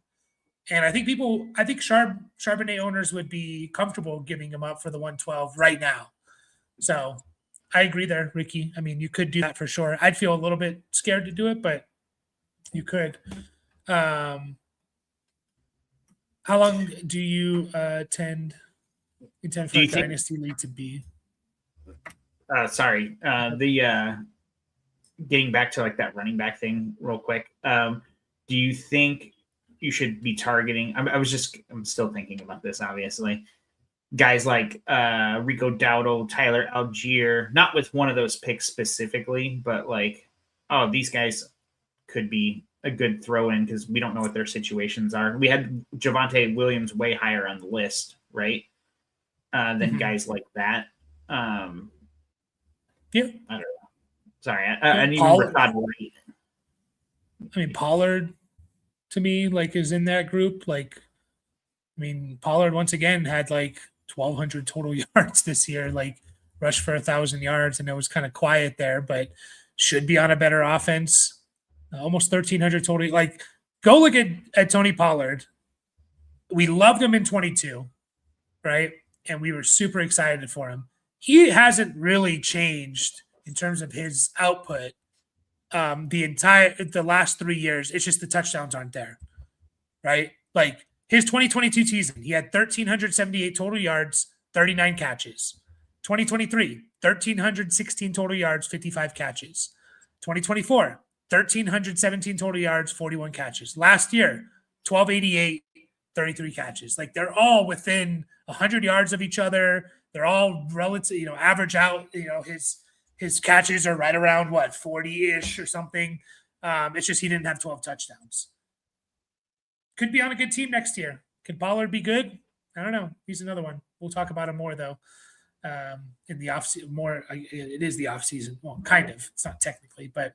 And I think Charbonnet owners would be comfortable giving him up for the 112 right now. So I agree there, Ricky. I mean, you could do that for sure. I'd feel a little bit scared to do it, but you could. How long do you intend for a Dynasty League to be? Getting back to like that running back thing real quick. Do you think you should be targeting? I'm still thinking about this, obviously. Guys like Rico Dowdle, Tyler Algier, not with one of those picks specifically, but like, these guys could be a good throw in because we don't know what their situations are. We had Javonte Williams way higher on the list, right? Than guys like that. Yeah. I don't know. Sorry, I need to right. I mean, Pollard to me is in that group. Pollard once again had 1,200 total yards this year, rushed for 1,000 yards, and it was kind of quiet there, but should be on a better offense. Almost 1,300 total. Go look at Tony Pollard. We loved him in 22, right? And we were super excited for him. He hasn't really changed in terms of his output the last 3 years. It's just the touchdowns aren't there, right? His 2022 season, he had 1,378 total yards, 39 catches. 2023, 1,316 total yards, 55 catches. 2024, 1,317 total yards, 41 catches. Last year, 1,288, 33 catches. They're all within 100 yards of each other. They're all relative, average out. His catches are right around 40-ish or something. It's just he didn't have 12 touchdowns. Could be on a good team next year. Could Pollard be good? I don't know. He's another one. We'll talk about him more though. In the off season, it is the off season. Well, kind of. It's not technically, but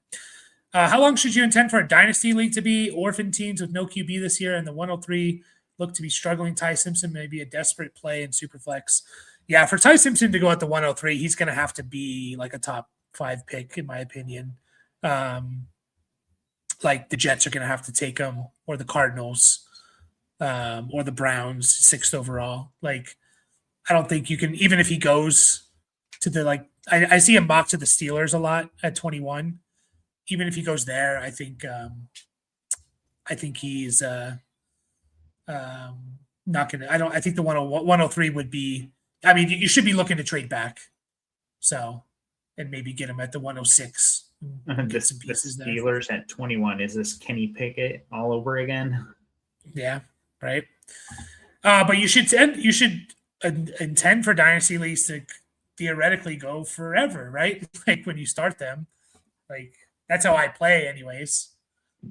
how long should you intend for a dynasty league to be? Orphan teams with no QB this year, and the 103 look to be struggling. Ty Simpson may be a desperate play in Superflex. Yeah, for Ty Simpson to go at the 103, he's going to have to be like a top 5 pick, in my opinion. Like the Jets are going to have to take him, or the Cardinals, or the Browns, 6th overall. Like, I don't think you can, even if he goes to the, I see him mocked to the Steelers a lot at 21. Even if he goes there, I think he's not going to, I think the 103 would be, I mean, you should be looking to trade back. So, and maybe get him at the 106. Get some pieces the Steelers there. At 21. Is this Kenny Pickett all over again? Yeah, right. But you should intend for dynasty leagues to theoretically go forever, right? Like when you start them, like that's how I play anyways.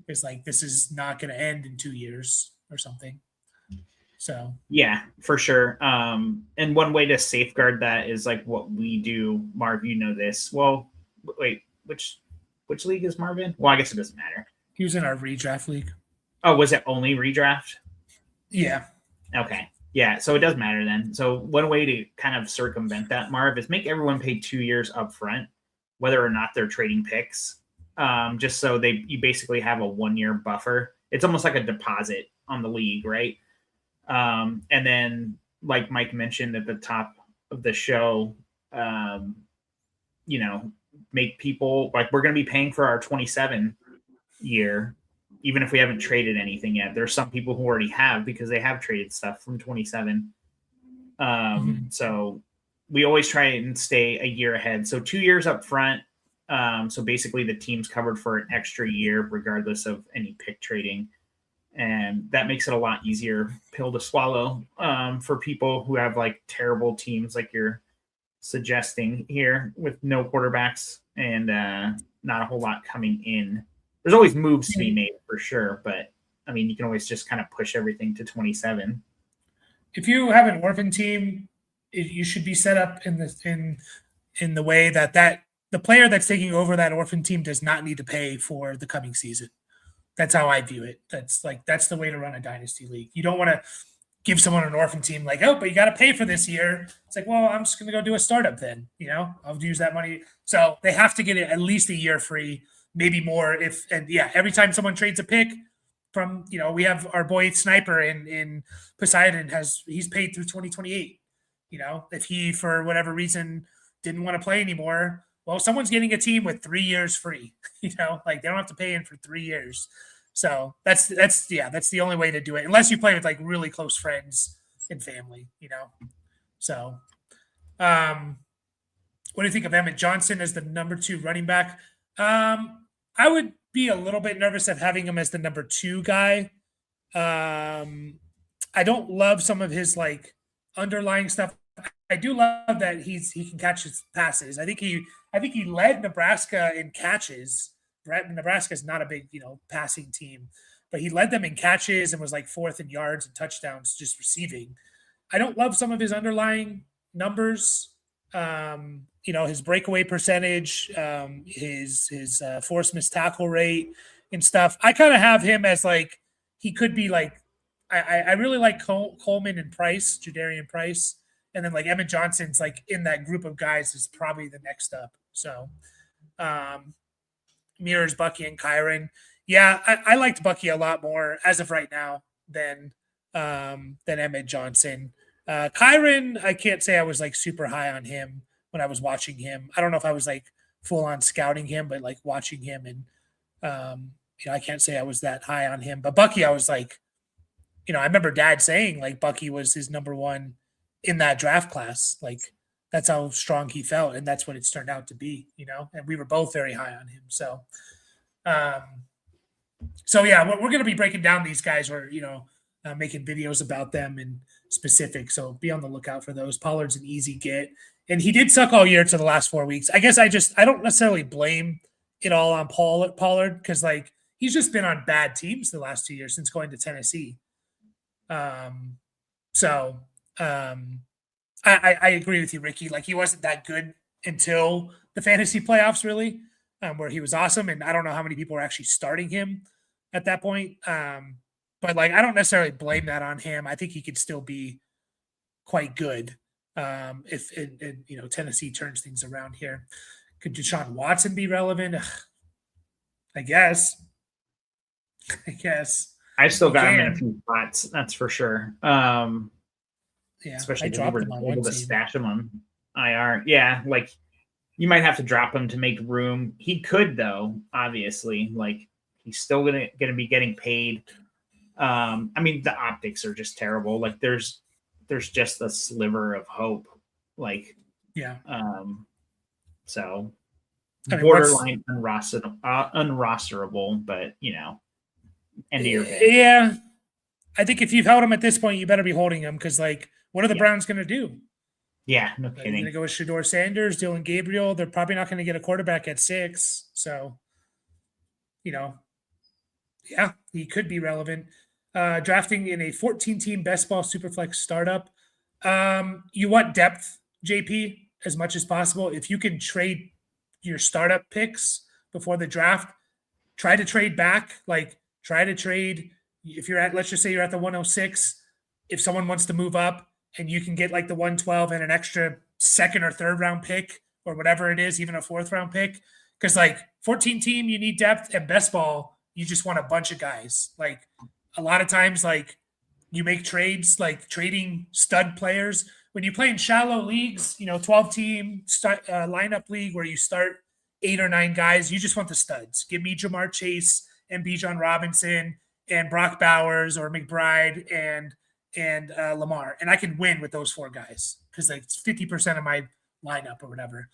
It's like, this is not going to end in 2 years or something. So yeah, for sure. And one way to safeguard that is like what we do. Marv, you know this. Well, wait, which league is Marv in? Well, I guess it doesn't matter. He was in our redraft league. Oh, was it only redraft? Yeah. Okay. Yeah, so it does matter then. So one way to kind of circumvent that, Marv, is make everyone pay 2 years up front, whether or not they're trading picks. Just so you basically have a 1 year buffer. It's almost like a deposit on the league, right? And then, like Mike mentioned at the top of the show, make people like, we're going to be paying for our 27 year, even if we haven't traded anything yet. There's some people who already have, because they have traded stuff from 27. So we always try and stay a year ahead. So 2 years up front. So basically the team's covered for an extra year, regardless of any pick trading. And that makes it a lot easier pill to swallow for people who have like terrible teams like you're suggesting here, with no quarterbacks and not a whole lot coming in. There's always moves to be made for sure, but I mean, you can always just kind of push everything to 27. If you have an orphan team, you should be set up in the way that the player that's taking over that orphan team does not need to pay for the coming season. That's how I view it. That's the way to run a dynasty league. You don't want to give someone an orphan team like, oh, but you got to pay for this year. It's like, well, I'm just going to go do a startup then. I'll use that money. So they have to get it at least a year free, maybe more. Every time someone trades a pick from, we have our boy Sniper in Poseidon he's paid through 2028. If he, for whatever reason, didn't want to play anymore, well, someone's getting a team with 3 years free, like they don't have to pay in for 3 years. So that's the only way to do it, unless you play with like really close friends and family, So, what do you think of Emmett Johnson as the number 2 running back? I would be a little bit nervous of having him as the number 2 guy. I don't love some of his like underlying stuff. I do love that he can catch his passes. I think he led Nebraska in catches. Nebraska is not a big, passing team, but he led them in catches and was like 4th in yards and touchdowns just receiving. I don't love some of his underlying numbers. His breakaway percentage, his forced missed tackle rate and stuff. I kind of have him as like, he could be like, I really like Coleman and Price, Jadarian Price. And then like Emmett Johnson's like in that group of guys is probably the next up. So, mirrors Bucky and Kyron. Yeah, I liked Bucky a lot more as of right now than Emmett Johnson. Kyron, I can't say I was like super high on him when I was watching him. I don't know if I was like full on scouting him, but like watching him, and I can't say I was that high on him. But Bucky, I was like, I remember Dad saying like Bucky was his number 1 in that draft class. Like that's how strong he felt, and that's what it's turned out to be, and we were both very high on him. So yeah, we're going to be breaking down these guys where, making videos about them in specific. So be on the lookout for those. Pollard's an easy get. And he did suck all year to the last 4 weeks. I guess I don't necessarily blame it all on Pollard because like he's just been on bad teams the last 2 years since going to Tennessee. So I agree with you, Ricky. Like he wasn't that good until the fantasy playoffs, really, where he was awesome. And I don't know how many people were actually starting him at that point. But like I don't necessarily blame that on him. I think he could still be quite good if Tennessee turns things around here. Could Deshaun Watson be relevant? I guess. I've still got him in a few spots, that's for sure. Yeah, especially if we were able to stash him on IR. Yeah, like you might have to drop him to make room. He could, though, obviously. Like he's still gonna be getting paid. I mean, the optics are just terrible. Like there's just a sliver of hope. Like yeah. So borderline unrosterable, but end of your day. Yeah. I think if you've held him at this point, you better be holding him because like what are the Browns gonna do? Yeah, no kidding. They're gonna go with Shedeur Sanders, Dylan Gabriel. They're probably not gonna get a quarterback at 6. So yeah, he could be relevant. Drafting in a 14-team best ball superflex startup. You want depth, JP, as much as possible. If you can trade your startup picks before the draft, try to trade back. Like try to trade if you're at, let's just say you're at the 106. If someone wants to move up and you can get like the 112 and an extra second or third round pick or whatever it is, even a 4th round pick, because like 14 team, you need depth, and best ball, you just want a bunch of guys. Like a lot of times, like you make trades, like trading stud players. When you play in shallow leagues, 12-team lineup league where you start 8 or 9 guys, you just want the studs. Give me Jamar Chase and Bijan Robinson and Brock Bowers or McBride and Lamar, and I can win with those 4 guys because like it's 50% of my lineup or whatever.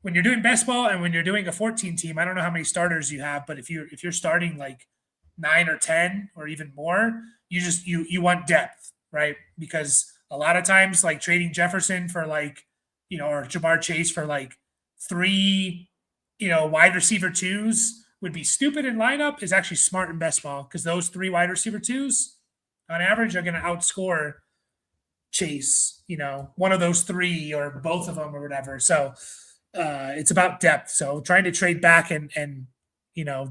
When you're doing best ball and when you're doing a 14 team, I don't know how many starters you have, but if you're starting like 9 or 10 or even more, you want depth, right? Because a lot of times like trading Jefferson for like, or Jamar Chase for like 3, wide receiver 2s would be stupid in lineup is actually smart in best ball because those 3 wide receiver 2s on average are going to outscore Chase, one of those 3 or both of them or whatever. So it's about depth. So trying to trade back and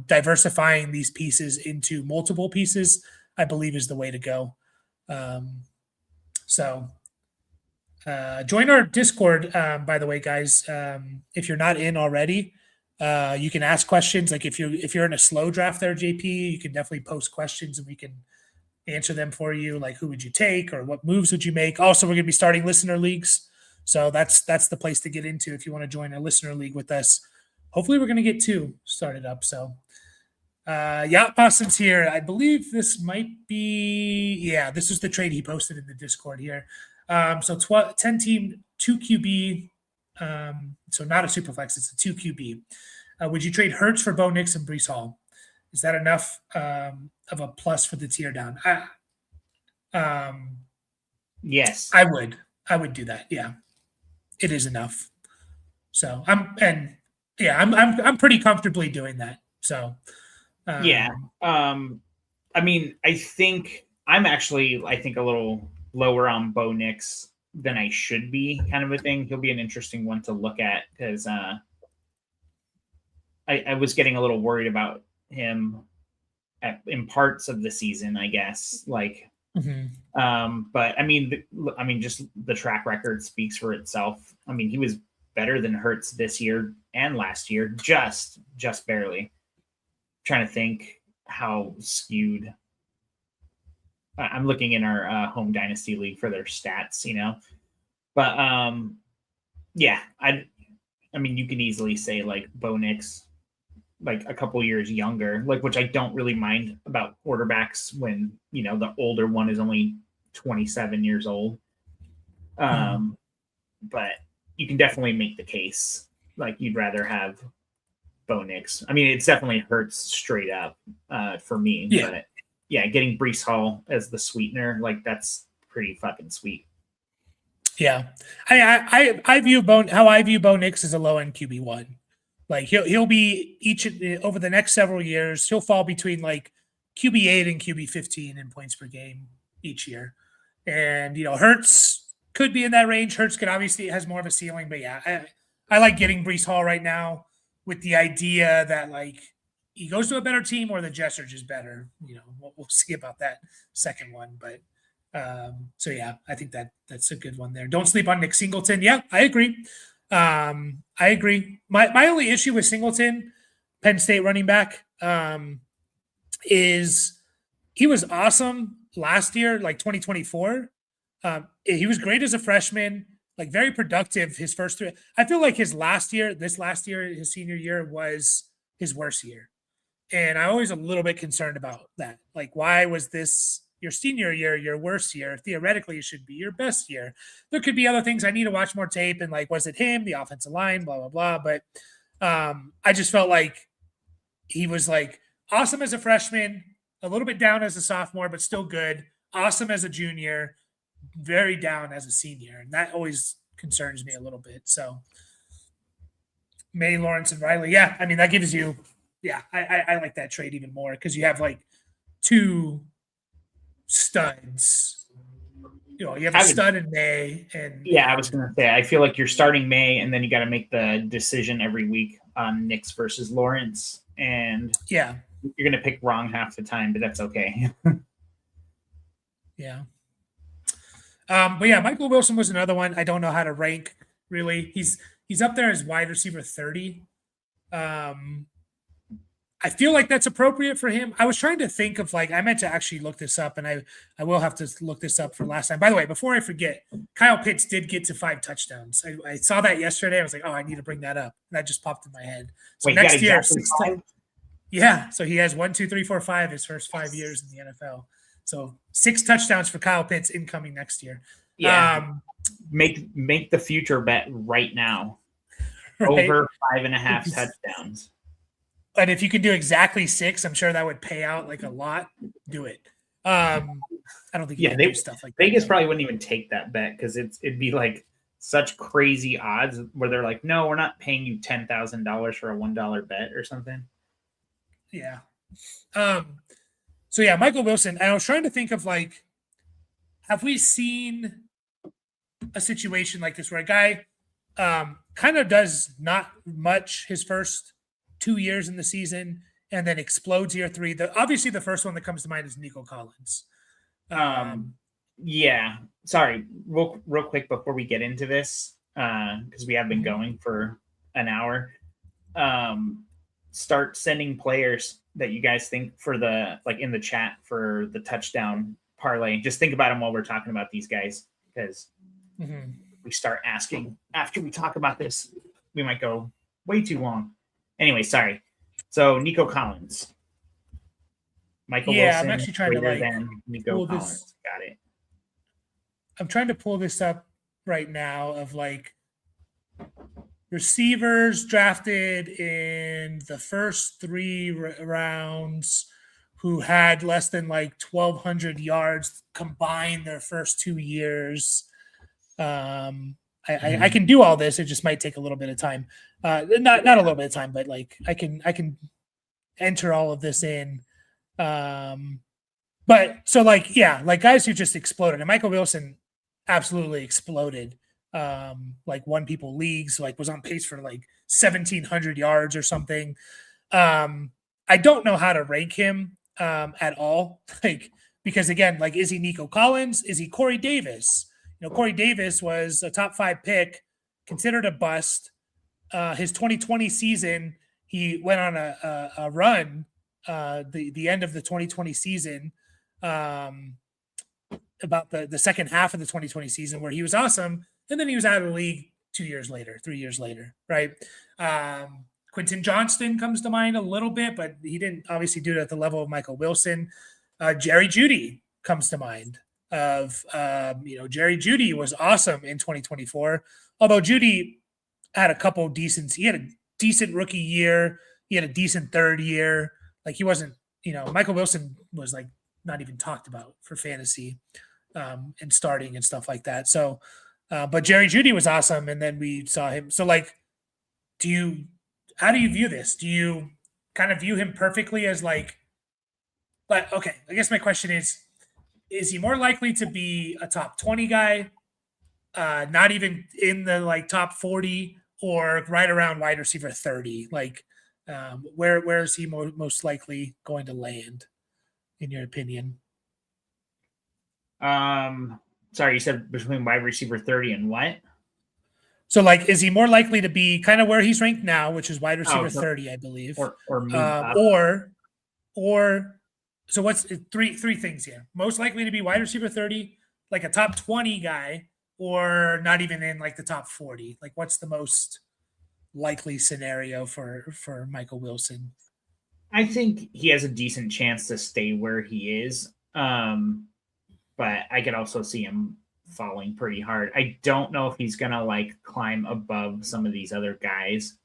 diversifying these pieces into multiple pieces, I believe is the way to go. So join our Discord, by the way, guys. If you're not in already, you can ask questions. Like if you're in a slow draft there, JP, you can definitely post questions and we can answer them for you. Like who would you take or what moves would you make? Also, we're going to be starting listener leagues. So that's the place to get into if you want to join a listener league with us. Hopefully we're going to get 2 started up. So Yacht Possum's here. I believe this might be, this is the trade he posted in the Discord here. So 10-team, 2 QB. So not a super flex, it's a 2 QB. Would you trade Hurts for Bo Nix and Breece Hall? Is that enough of a plus for the tear down? Yes. I would do that. Yeah. It is enough. So I'm pretty comfortably doing that. So I mean, I think I'm actually a little lower on Bo Nix than I should be, kind of a thing. He'll be an interesting one to look at because I was getting a little worried about him in parts of the season, I guess. Like, but I mean, just the track record speaks for itself. I mean, he was better than Hurts this year and last year, just barely. Trying to think how skewed. I'm looking in our home dynasty league for their stats, but I mean, you can easily say like Bo Nix, like a couple years younger, like, which I don't really mind about quarterbacks when, the older one is only 27 years old. But you can definitely make the case, like you'd rather have Bo Nix. I mean, it's definitely Hurts straight up for me, but getting Brees Hall as the sweetener, like that's pretty fucking sweet. Yeah, I view how I view Bo Nix as a low end QB1. Like he'll be over the next several years, he'll fall between like QB8 and QB15 in points per game each year. And Hurts could be in that range. Hurts could obviously has more of a ceiling, but yeah, I like getting Brees Hall right now with the idea that like he goes to a better team or the Jets are just better. We'll see about that second one, but so yeah, I think that's a good one there. Don't sleep on Nick Singleton. Yeah, I agree. I agree. My only issue with Singleton, Penn State running back, is he was awesome last year, like 2024. He was great as a freshman, like very productive his first three. I feel like his last year, his senior year was his worst year. And I'm always a little bit concerned about that. Like, why was this your senior year, your worst year? Theoretically, it should be your best year. There could be other things. I need to watch more tape. And like, was it him, the offensive line, blah, blah, blah. But I just felt like he was like awesome as a freshman, a little bit down as a sophomore, but still good. Awesome as a junior, very down as a senior. And that always concerns me a little bit. So May, Lawrence, and Riley. Yeah, I mean, that gives you – yeah, I like that trade even more because you have like two studs. You have a stud in May, and I was going to say I feel like you're starting May, and then you got to make the decision every week on Nix versus Lawrence, and yeah, you're going to pick wrong half the time, but that's okay. Yeah. But yeah, Michael Wilson was another one. I don't know how to rank really. He's up there as wide receiver 30. I feel like that's appropriate for him. I was trying to think of I meant to actually look this up, and I will have to look this up for last time. By the way, before I forget, Kyle Pitts did get to 5 touchdowns. I saw that yesterday. I was like, oh, I need to bring that up. And that just popped in my head. So next year, yeah. So he has 1, 2, 3, 4, 5 his first 5 years in the NFL. So 6 touchdowns for Kyle Pitts incoming next year. Yeah. Make the future bet right now. Right? Over 5.5 touchdowns. And if you can do exactly 6, I'm sure that would pay out like a lot. Do it. I don't think you can do stuff like Vegas that. probably wouldn't even take that bet because it'd be like such crazy odds where they're like, no, we're not paying you $10,000 for a $1 bet or something. Yeah. So yeah, Michael Wilson. I was trying to think of have we seen a situation like this where a guy kind of does not much his first 2 years in the season and then explodes year 3. Obviously the first one that comes to mind is Nico Collins. Yeah. Sorry, real quick before we get into this, because we have been going for an hour. Start sending players that you guys think for the in the chat for the touchdown parlay. Just think about them while we're talking about these guys, because we start asking after we talk about this, we might go way too long. Anyway, sorry. So Nico Collins, Michael Wilson. I'm actually trying to Nico Collins. Got it. I'm trying to pull this up right now of receivers drafted in the first 3 rounds who had less than 1,200 yards combined their first 2 years. I can do all this. It just might take a little bit of time. Not a little bit of time, but I can enter all of this in. But so guys who just exploded, and Michael Wilson absolutely exploded. Won people leagues, was on pace for 1,700 yards or something. I don't know how to rank him at all. Because again, is he Nico Collins? Is he Corey Davis? Corey Davis was a top 5 pick, considered a bust. His 2020 season, he went on a run, the end of the 2020 season, about the second half of the 2020 season where he was awesome. And then he was out of the league 3 years later, right? Quentin Johnston comes to mind a little bit, but he didn't obviously do it at the level of Michael Wilson. Jerry Jeudy comes to mind. Jerry Jeudy was awesome in 2024. Although Jeudy had he had a decent rookie year. He had a decent third year. He wasn't, Michael Wilson was not even talked about for fantasy and starting and stuff like that. So, but Jerry Judy was awesome, and then we saw him. So, like, how do you view this? Do you kind of view him perfectly as like, but okay, I guess my question is he more likely to be a top 20 guy, not even in the like top 40 or right around wide receiver 30? Like, where is he most likely going to land, in your opinion? Sorry, you said between wide receiver 30 and what? So, like, is he more likely to be kind of where he's ranked now, which is wide receiver Oh, 30, I believe, or move up. or so what's three things here? Most likely to be wide receiver 30, like a top 20 guy, or not even in like the top 40. Like, what's the most likely scenario for Michael Wilson? I think he has a decent chance to stay where he is. But I could also see him falling pretty hard. I don't know if he's gonna like climb above some of these other guys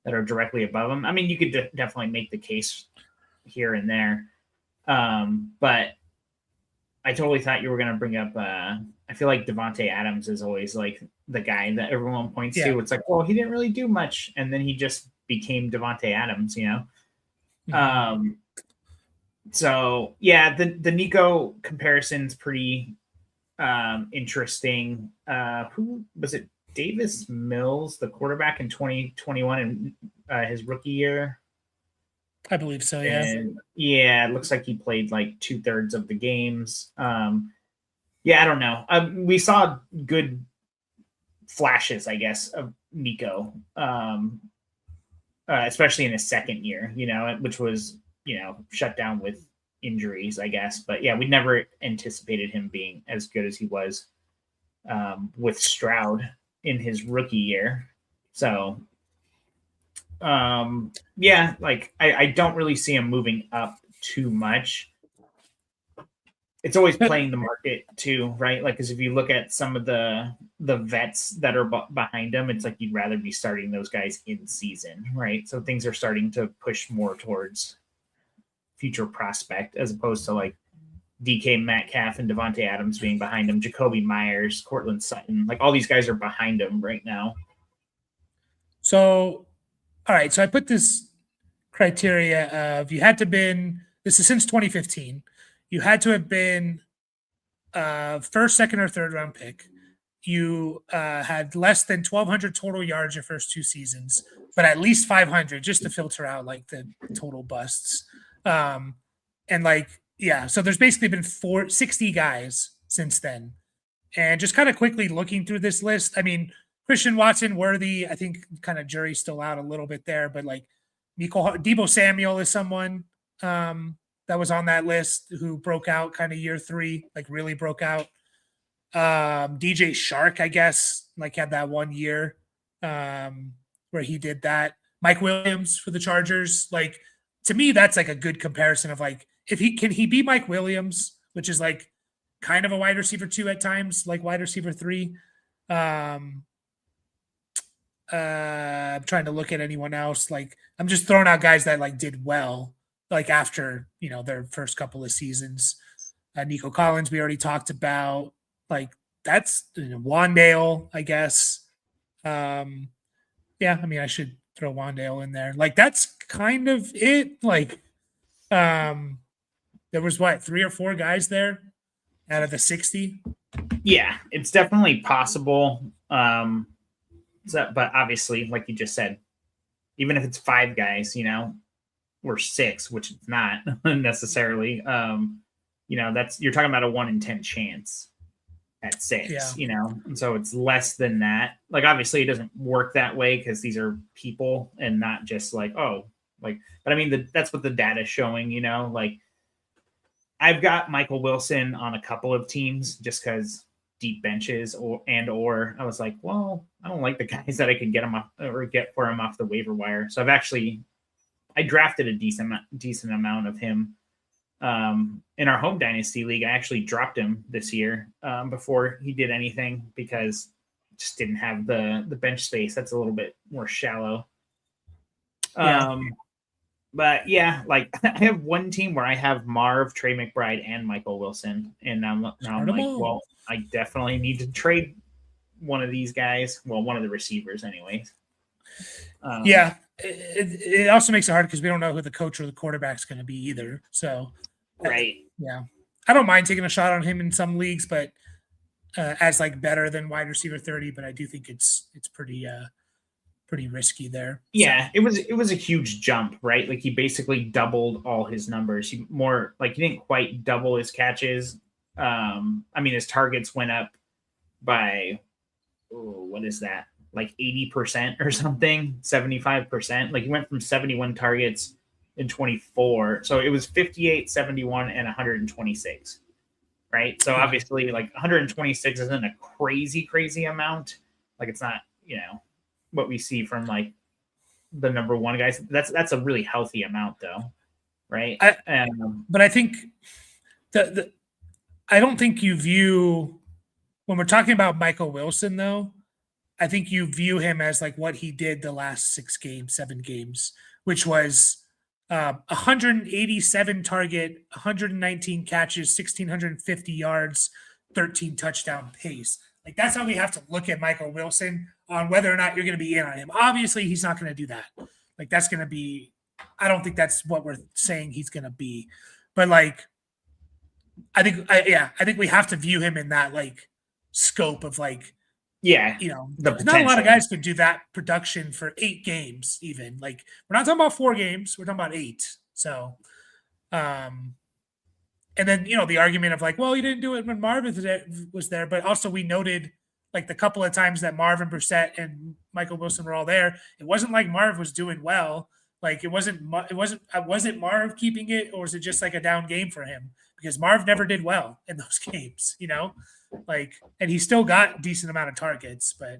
that are directly above him. I mean, you could definitely make the case here and there, but I totally thought you were gonna bring up. I feel like Devonte Adams is always like the guy that everyone points to. It's like, well, he didn't really do much, and then he just became Devonte Adams, you know. Mm-hmm. So yeah, the Nico comparison's pretty interesting. Who was it? Davis Mills, the quarterback in 2021 and his rookie year. I believe so. Yeah. And yeah, it looks like he played like 2/3 of the games. Yeah, I don't know. We saw good flashes, I guess, of Nico, especially in his second year. You know, which was shut down with injuries, I guess. But yeah, we never anticipated him being as good as he was with Stroud in his rookie year. So yeah, like I don't really see him moving up too much. It's always playing the market too, right? Like, because if you look at some of the vets that are behind him, it's like you'd rather be starting those guys in season, right? So things are starting to push more towards future prospect as opposed to like DK Metcalf and Devontae Adams being behind him, Jacoby Myers, Cortland Sutton, like all these guys are behind him right now. So, all right. So I put this criteria of you had to been, this is since 2015, you had to have been first, second, or third round pick. You had less than 1,200 total yards your first two seasons, but at least 500 just to filter out like the total busts. And like, yeah, so there's basically been 60 guys since then. And just kind of quickly looking through this list, I mean, Christian Watson, Worthy, I think kind of jury's still out a little bit there, but like Deebo Samuel is someone that was on that list who broke out kind of year 3, like really broke out. DJ Shark, I guess, like had that 1 year where he did that. Mike Williams for the Chargers, like to me, that's like a good comparison of like if he be Mike Williams, which is like kind of a wide receiver 2 at times, like wide receiver 3. I'm trying to look at anyone else. Like I'm just throwing out guys that like did well, like after their first couple of seasons. Nico Collins, we already talked about. Like that's Wandale, I guess. Yeah, I mean I should throw Wandale in there. Like that's kind of it. Like there was 3 or 4 guys there out of the 60. Yeah, it's definitely possible. But obviously, like you just said, even if it's 5 guys, or 6, which it's not necessarily, that's you're talking about a 1 in 10 chance at 6, and so it's less than that. Like obviously, it doesn't work that way because these are people and not just like but I mean that's what the data is showing. Like I've got Michael Wilson on a couple of teams just because deep benches or I was like, well, I don't like the guys that I could get him off or get for him off the waiver wire. So I drafted a decent amount of him in our home dynasty league. I actually dropped him this year before he did anything because just didn't have the bench space. That's a little bit more shallow. But yeah, like I have one team where I have Marv, Trey McBride, and Michael Wilson, and now I'm like, well, I definitely need to trade one of these guys. Well, one of the receivers, anyways. Yeah, it also makes it hard because we don't know who the coach or the quarterback's going to be either. So, right, yeah, I don't mind taking a shot on him in some leagues, but as like better than wide receiver 30. But I do think it's pretty risky there. Yeah, so. It was a huge jump, right? Like he basically doubled all his numbers. He didn't quite double his catches. I mean, his targets went up by what is that? Like 80% or something, 75%. Like he went from 71 targets in 24. So it was 58, 71, and 126. Right. So obviously, like 126 isn't a crazy amount. Like it's not, what we see from like the number one guys. That's a really healthy amount though. Right. But I think I don't think you view, when we're talking about Michael Wilson though, I think you view him as like what he did the last 7 games, which was 187 target, 119 catches, 1,650 yards, 13 touchdown pace. Like that's how we have to look at Michael Wilson on whether or not you're going to be in on him. Obviously, he's not going to do that. Like that's going to be, I don't think that's what we're saying he's going to be. But like, I think we have to view him in that like scope of like, not a lot of guys could do that production for 8 games even. Like we're not talking about 4 games, we're talking about 8. So, and then, the argument of like, well, you didn't do it when Marvin was there, but also we noted like the couple of times that Marvin, Brissett, and Michael Wilson were all there. It wasn't like Marv was doing well. Like it wasn't Marv keeping it, or was it just like a down game for him? Because Marv never did well in those games, like, and he still got a decent amount of targets, but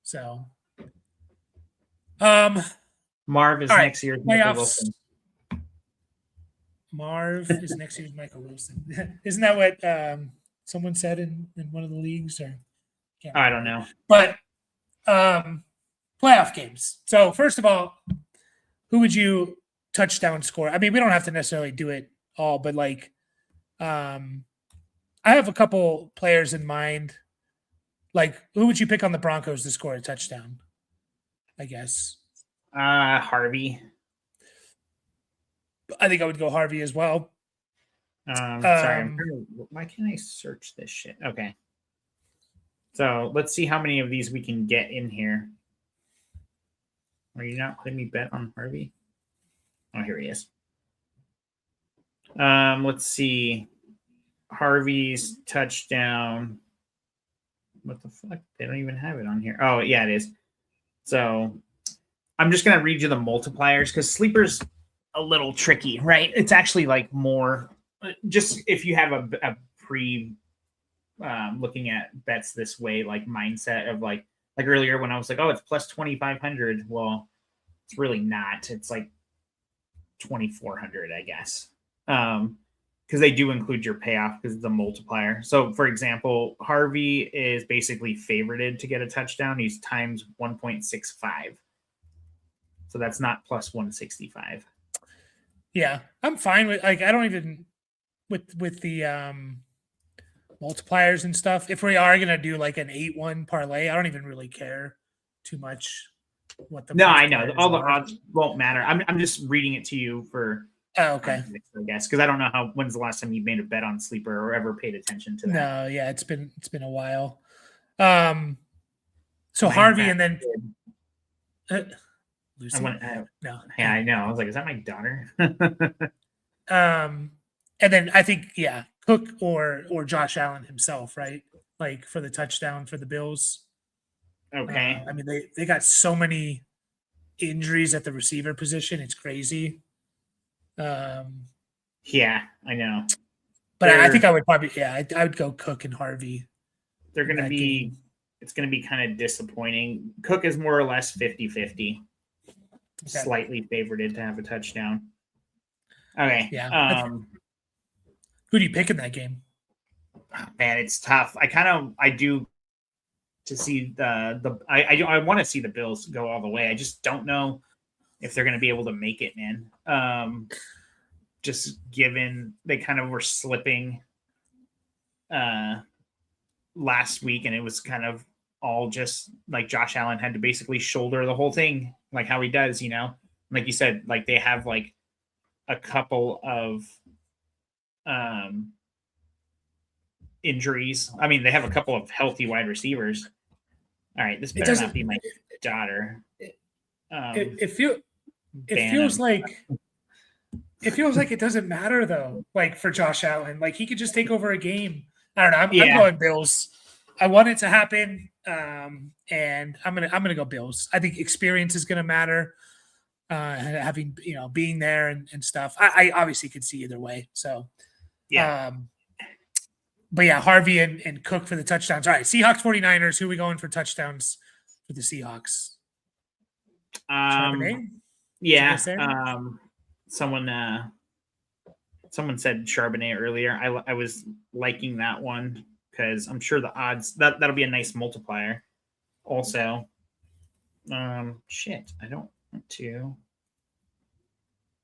so. Marv is next year's Michael Wilson. Marv is next year's Michael Wilson. Isn't that what someone said in one of the leagues? Or I don't know. But playoff games. So first of all, who would you touchdown score? I mean, we don't have to necessarily do it all, but like, I have a couple players in mind. Like, who would you pick on the Broncos to score a touchdown? I guess. Harvey. I think I would go Harvey as well. Sorry, why can't I search this shit? Okay. So let's see how many of these we can get in here. Are you not letting me bet on Harvey? Oh, here he is. Let's see. Harvey's touchdown. What the fuck? They don't even have it on here. Oh, yeah, it is. So I'm just going to read you the multipliers because Sleeper's a little tricky, right? It's actually like more just if you have a pre looking at bets this way, like mindset of like earlier when I was like, oh, it's plus 2,500. Well, it's really not. It's like 2,400, I guess. Because they do include your payoff because it's a multiplier. So, for example, Harvey is basically favorited to get a touchdown. He's times 1.65. So that's not plus 165. Yeah, I'm fine with I don't even with the multipliers and stuff. If we are gonna do like an 8-1 parlay, I don't even really care too much what the. No, I know all the odds won't matter. I'm just reading it to you for. Oh, okay. I guess because I don't know when's the last time you made a bet on Sleeper or ever paid attention to that. No, yeah, it's been a while. So Harvey and then Lucy. No, yeah, I know. I was like, is that my daughter? And then I think Cook or Josh Allen himself, right? Like for the touchdown for the Bills. Okay. I mean they got so many injuries at the receiver position. It's crazy. Yeah, I know. But I think I would probably I would go Cook and Harvey. They're going to be game. It's going to be kind of disappointing. Cook is more or less 50-50. Okay. Slightly favorited to have a touchdown. Okay. Yeah. Who do you pick in that game? Oh, man, it's tough. I do to see I want to see the Bills go all the way. I just don't know if they're going to be able to make it, man. Just given they kind of were slipping last week, and it was kind of all just like Josh Allen had to basically shoulder the whole thing, like how he does, like you said, like they have like a couple of injuries. I mean, they have a couple of healthy wide receivers. All right, this better not be my daughter. It feels like it doesn't matter though. Like for Josh Allen, like he could just take over a game. I don't know. I'm going Bills. I want it to happen, and I'm gonna go Bills. I think experience is gonna matter. Having being there and stuff. I obviously could see either way. So yeah. But yeah, Harvey and Cook for the touchdowns. All right, Seahawks 49ers. Who are we going for touchdowns for the Seahawks? Charbonnet? Yeah. Someone said Charbonnet earlier. I was liking that one because I'm sure the odds that'll be a nice multiplier. Also, I don't want to.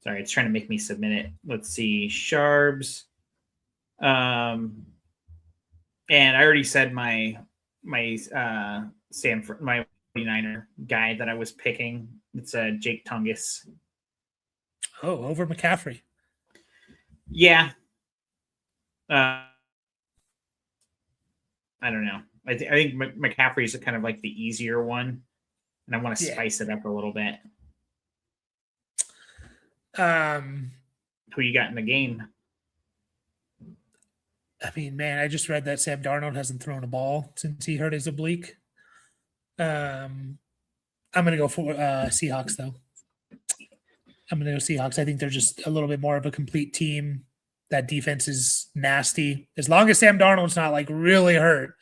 Sorry, it's trying to make me submit it. Let's see, Sharbs. And I already said my Stanford, my 49er guy that I was picking. It's Jake Tungus. Oh, over McCaffrey. Yeah. I don't know. I think McCaffrey is kind of like the easier one, and I want to spice it up a little bit. Who you got in the game? I mean, man, I just read that Sam Darnold hasn't thrown a ball since he hurt his oblique. I'm going to go for Seahawks, though. I'm going to go Seahawks. I think they're just a little bit more of a complete team. That defense is nasty. As long as Sam Darnold's not, like, really hurt,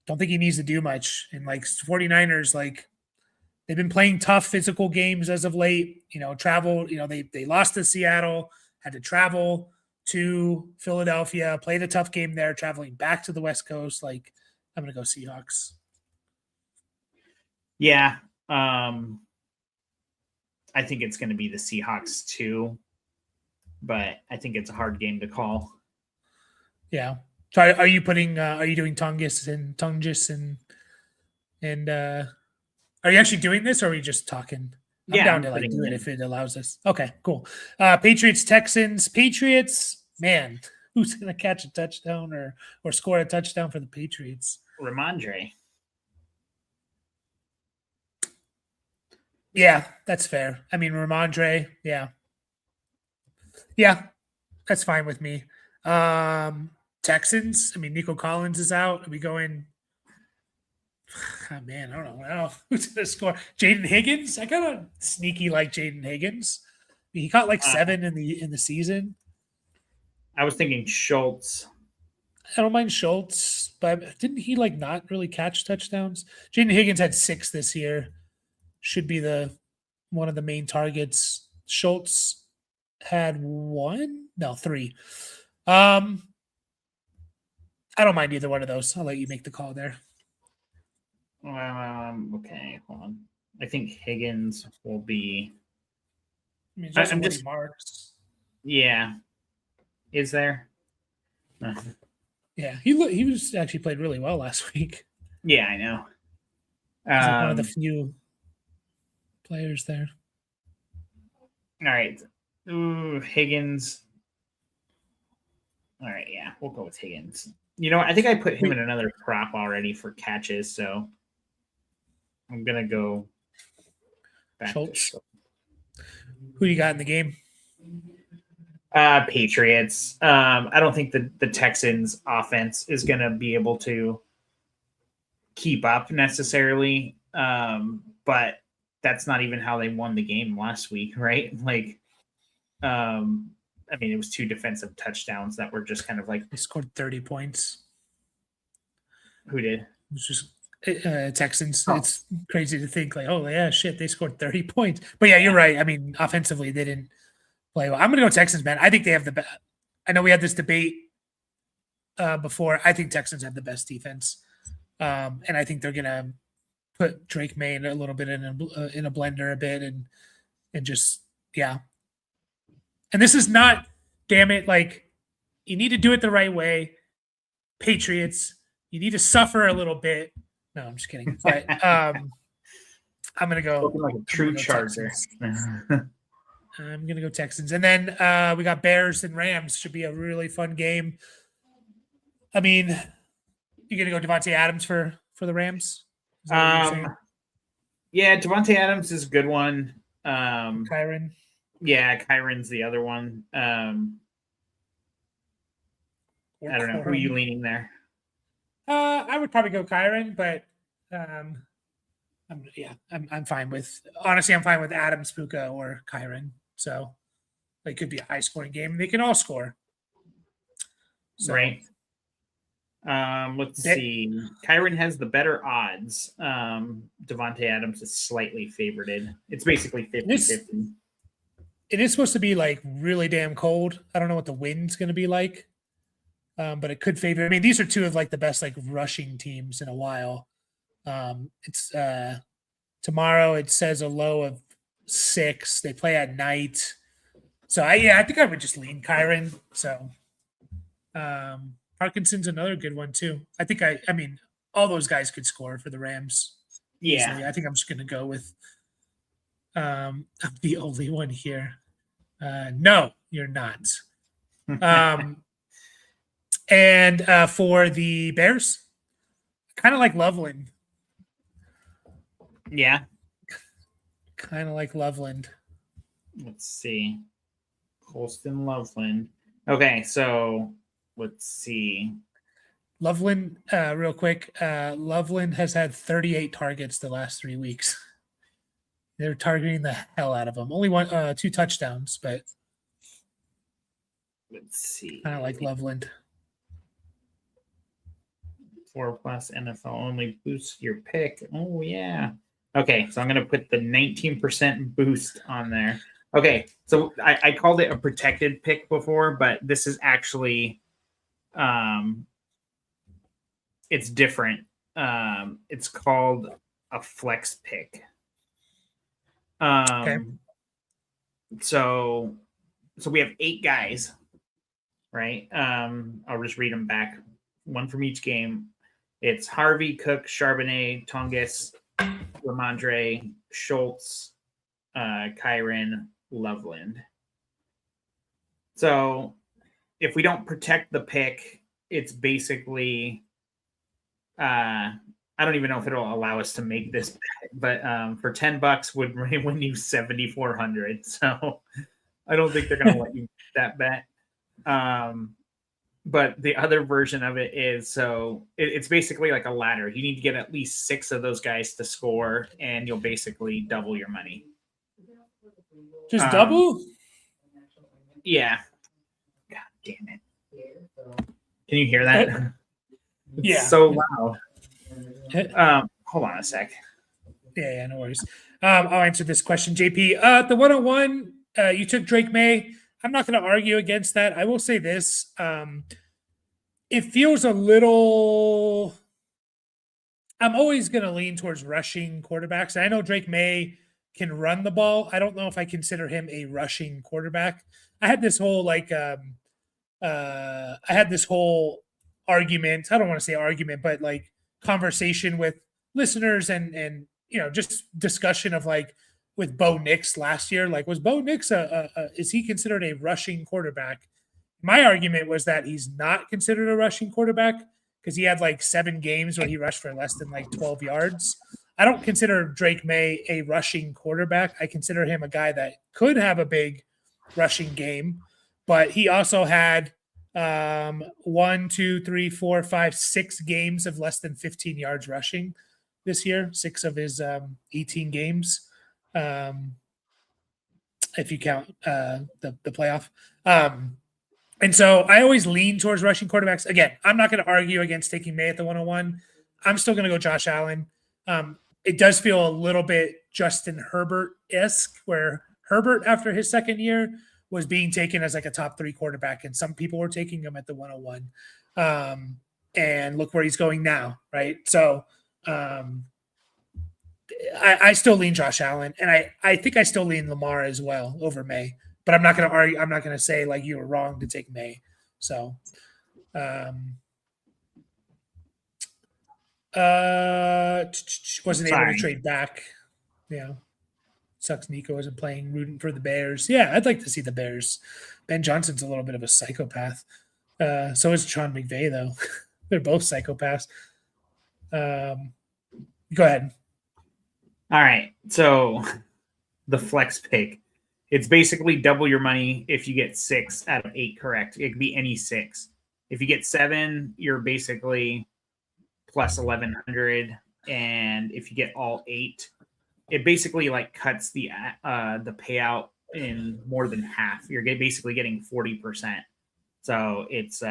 don't think he needs to do much. And, like, 49ers, like, they've been playing tough physical games as of late. Travel. They lost to Seattle, had to travel to Philadelphia, play the tough game there, traveling back to the West Coast. Like, I'm going to go Seahawks. Yeah. I think it's going to be the Seahawks too, but I think it's a hard game to call. Yeah. So are you doing Tungus and are you actually doing this or are we just talking? I'm down to like do it if it allows us. Okay, cool. Patriots, Texans. Patriots, man, who's going to catch a touchdown or score a touchdown for the Patriots? Ramondre. Yeah, that's fair. I mean, Ramondre, yeah. Yeah, that's fine with me. Texans, I mean, Nico Collins is out. Are we going – oh, man, I don't know. Who's going to score? Jaden Higgins? I kind of sneaky like Jaden Higgins. I mean, he caught like 7 in the season. I was thinking Schultz. I don't mind Schultz, but didn't he like not really catch touchdowns? Jaden Higgins had 6 this year. Should be one of the main targets. Schultz had 3. I don't mind either one of those. I'll let you make the call there. Okay, hold on. I think Higgins will be. I mean, I'm just marks. Yeah, is there? Yeah, he was actually played really well last week. Yeah, I know. He's like one of the few players there. All right. Ooh, Higgins. All right, yeah, we'll go with Higgins. You know what? I think I put him in another prop already for catches, so I'm going to go back Schultz. To who you got in the game? Patriots. I don't think the Texans offense is going to be able to keep up necessarily, but that's not even how they won the game last week, right? Like, I mean, it was 2 defensive touchdowns that were just kind of like they scored 30 points. Who did? It was just Texans. Oh. It's crazy to think like, oh yeah, shit, they scored 30 points. But yeah, you're right. I mean, offensively, they didn't play well. I'm going to go Texans, man. I think they have the best. I know we had this debate before. I think Texans have the best defense, and I think they're going to put Drake May in a little bit in a blender a bit, and and just, yeah. And this is not, damn it, like, you need to do it the right way. Patriots, you need to suffer a little bit. No, I'm just kidding. But I'm gonna go Looking like a true Charger. I'm gonna go Texans, and then we got Bears and Rams. Should be a really fun game. I mean, you're gonna go Devontae Adams for the Rams? Is that what you're saying? Yeah, Devontae Adams is a good one. Kyron. Yeah, Kyron's the other one. I don't know. Who are you leaning there? I would probably go Kyron, but I'm fine with, honestly, I'm fine with Adams, Puka, or Kyron. So it could be a high scoring game. They can all score. So, right. Let's see. Kyron has the better odds. Devontae Adams is slightly favorited. It's basically 50-50. It is supposed to be like really damn cold. I don't know what the wind's going to be like, but it could favor. I mean, these are two of like the best like rushing teams in a while. It's tomorrow. It says a low of 6. They play at night, so I think I would just lean Kyron. So Parkinson's another good one too. I think I mean all those guys could score for the Rams. Yeah, easily. I think I'm just going to go with. I'm the only one here. No, you're not. And for the Bears, kind of like Loveland. Yeah. Kind of like Loveland. Let's see. Colston Loveland. Okay, so let's see. Loveland, real quick. Loveland has had 38 targets the last 3 weeks. They're targeting the hell out of them. Only 2 touchdowns, but let's see. Kind of like Loveland. 4+ NFL only boost your pick. Oh yeah. Okay, so I'm gonna put the 19% boost on there. Okay, so I called it a protected pick before, but this is actually it's different. It's called a flex pick. Okay. So we have 8 guys, right? I'll just read them back, one from each game. It's Harvey, Cook, Charbonnet, Tongus, Ramondre, Schultz, Kyron, Loveland. So if we don't protect the pick, it's basically I don't even know if it'll allow us to make this bet, but for $10 would win you 7,400. So I don't think they're going to let you make that bet. But the other version of it is, so it's basically like a ladder. You need to get at least 6 of those guys to score, and you'll basically double your money. Just double? Yeah. God damn it. Can you hear that? Yeah. It's so loud. Hold on a sec. Yeah, no worries. I'll answer this question, JP. The 101, you took Drake May. I'm not going to argue against that. I will say this. It feels a little. I'm always going to lean towards rushing quarterbacks. I know Drake May can run the ball. I don't know if I consider him a rushing quarterback. I had this whole argument. I don't want to say argument, but like conversation with listeners and just discussion of like with Bo Nix last year. Like, was Bo Nix is he considered a rushing quarterback? My argument was that he's not considered a rushing quarterback because he had like 7 games where he rushed for less than like 12 yards. I don't consider Drake May a rushing quarterback. I consider him a guy that could have a big rushing game, but he also had 1, 2, 3, 4, 5, 6 games of less than 15 yards rushing this year. 6 of his 18 games, if you count the playoff. And so I always lean towards rushing quarterbacks. Again, I'm not going to argue against taking May at the 101. I'm still going to go Josh Allen. It does feel a little bit Justin Herbert-esque, where Herbert, after his second year, was being taken as like a top 3 quarterback, and some people were taking him at the 101. And look where he's going now, right? So I still lean Josh Allen, and I think I still lean Lamar as well over May. But I'm not going to argue. I'm not going to say like you were wrong to take May. So, wasn't able to trade back. Yeah, sucks. Nico isn't playing, rooting for the Bears. Yeah, I'd like to see the Bears. Ben Johnson's a little bit of a psychopath. So is Sean McVay, though. They're both psychopaths. Go ahead. All right. So the flex pick, it's basically double your money if you get 6 out of 8 correct. It could be any 6. If you get 7, you're basically plus 1,100. And if you get all 8, it basically like cuts the payout in more than half. You're basically getting 40%. So it's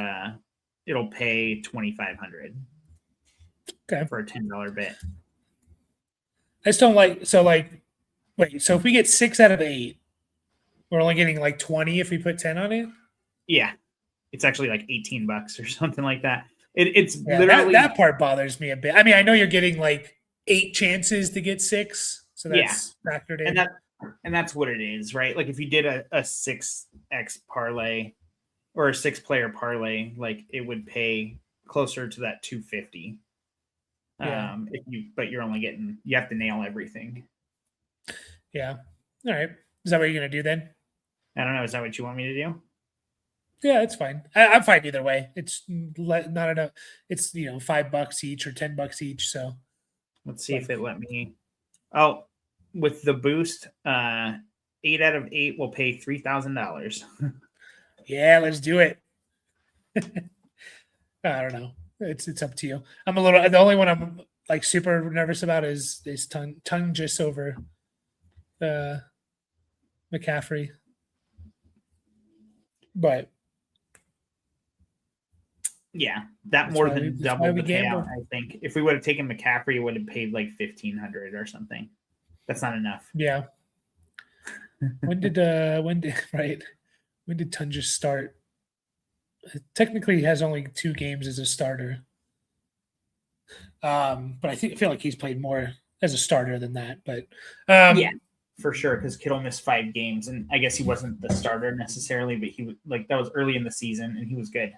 it'll pay $2,500 for a $10 bet. I just don't like wait, so if we get 6 out of 8, we're only getting like 20 if we put 10 on it? Yeah. It's actually like $18 or something like that. It's literally that part bothers me a bit. I mean, I know you're getting like 8 chances to get 6, so that's factored in. And that's what it is, right? Like if you did a 6x parlay or a 6-player parlay, like it would pay closer to that 250. Yeah. But you're only getting, you have to nail everything. Yeah. All right. Is that what you're gonna do then? I don't know. Is that what you want me to do? Yeah, it's fine. I'm fine either way. It's not enough. It's $5 each or $10 each. So let's see if it let me. Oh, with the boost, 8 out of 8 will pay $3,000. Yeah, let's do it. I don't know. It's up to you. The only one I'm like super nervous about is tongue just over McCaffrey. But yeah, that more than double the payout. I think if we would have taken McCaffrey, it would have paid like $1,500 or something. That's not enough. Yeah. When did Tunja start? Technically, he has only 2 games as a starter. But I feel like he's played more as a starter than that. But yeah, for sure, because Kittle missed 5 games, and I guess he wasn't the starter necessarily, but he like that was early in the season, and he was good.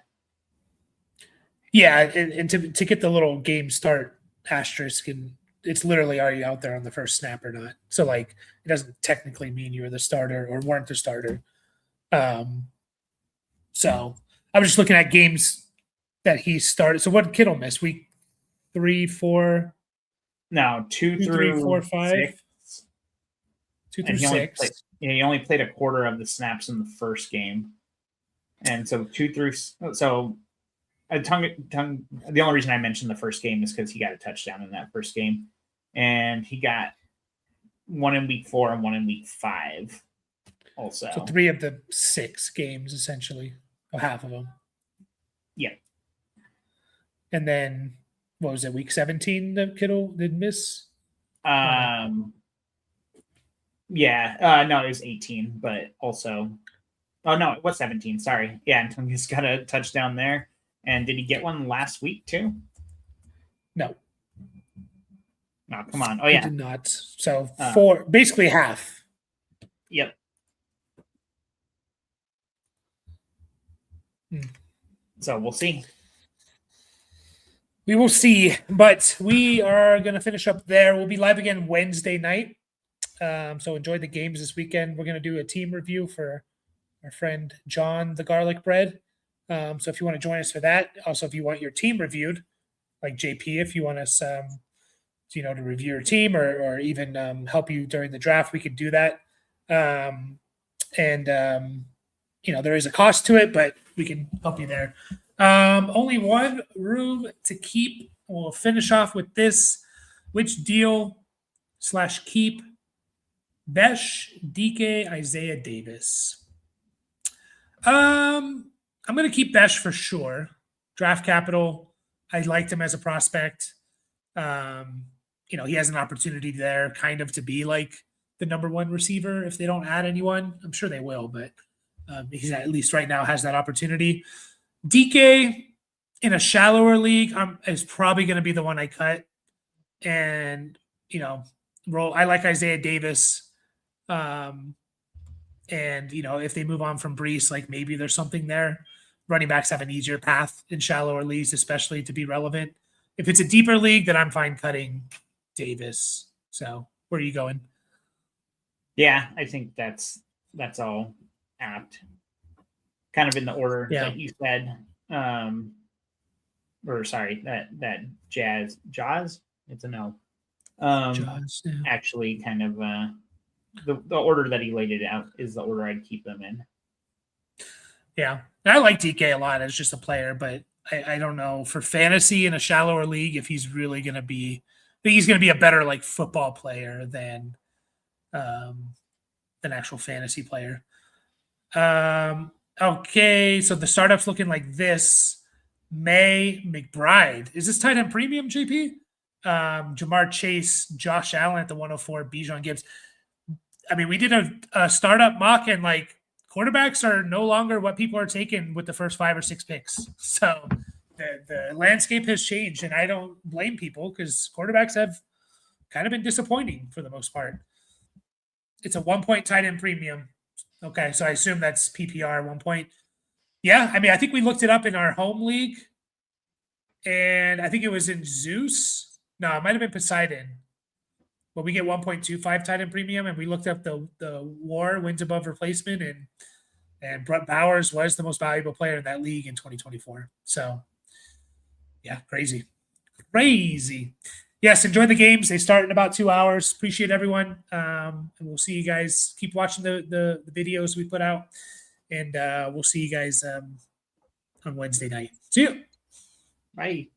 Yeah, and to get the little game start asterisk, and it's literally are you out there on the first snap or not? So like it doesn't technically mean you were the starter or weren't the starter. So I was just looking at games that he started. So what did Kittle miss? Week 3, 4? No, 2 through 3, 4, 5. 6. 2 through 6. He only played a quarter of the snaps in the first game, and so 2 through so. The only reason I mentioned the first game is because he got a touchdown in that first game, and he got 1 in week 4 and 1 in week 5 also. So 3 of the 6 games, essentially, or half of them. Yeah. And then, what was it, week 17 that Kittle did miss? Yeah. No, it was 18, but also... Oh, no, it was 17. Sorry. Yeah, Antonio's got a touchdown there. And did he get one last week too? No. No, come on. Oh, yeah. He did not. So 4, basically half. Yep. So we'll see. We will see, but we are going to finish up there. We'll be live again Wednesday night. So enjoy the games this weekend. We're going to do a team review for our friend John, the Garlic Bread. So if you want to join us for that, also if you want your team reviewed, like JP, if you want us, to review your team or even help you during the draft, we could do that. There is a cost to it, but we can help you there. Only one room to keep. We'll finish off with this. Which deal / keep? Besh, DK, Isaiah Davis. I'm going to keep Besh for sure. Draft capital. I liked him as a prospect. He has an opportunity there kind of to be like the number 1 receiver if they don't add anyone. I'm sure they will, but he's at least right now has that opportunity. DK in a shallower league is probably going to be the one I cut. And, role. I like Isaiah Davis. And if they move on from Brees, like maybe there's something there. Running backs have an easier path in shallower leagues, especially to be relevant. If it's a deeper league, then I'm fine cutting Davis. So where are you going? Yeah, I think that's all apt. Kind of in the order that you said. Or sorry, that Jaws. It's a no. Jaws, yeah. Actually, kind of the order that he laid it out is the order I'd keep them in. Yeah, I like DK a lot as just a player, but I don't know for fantasy in a shallower league if he's really going to be. I think he's going to be a better like football player than an actual fantasy player. Okay, so the startup's looking like this. May McBride. Is this tight end premium, JP? Jamar Chase, Josh Allen at the 104, Bijan Gibbs. I mean, we did a startup mock, and like quarterbacks are no longer what people are taking with the first 5 or 6 picks. So the landscape has changed, and I don't blame people because quarterbacks have kind of been disappointing for the most part. It's a 1-point tight end premium. Okay, so I assume that's PPR 1 point. Yeah, I mean, I think we looked it up in our home league, and I think it was in Zeus. No, it might have been Poseidon. But we get 1.25 tight end premium, and we looked up the WAR wins above replacement, and Brett Bowers was the most valuable player in that league in 2024. So, yeah, crazy. Yes, enjoy the games. They start in about 2 hours. Appreciate everyone, and we'll see you guys. Keep watching the videos we put out. And we'll see you guys on Wednesday night. See you. Bye.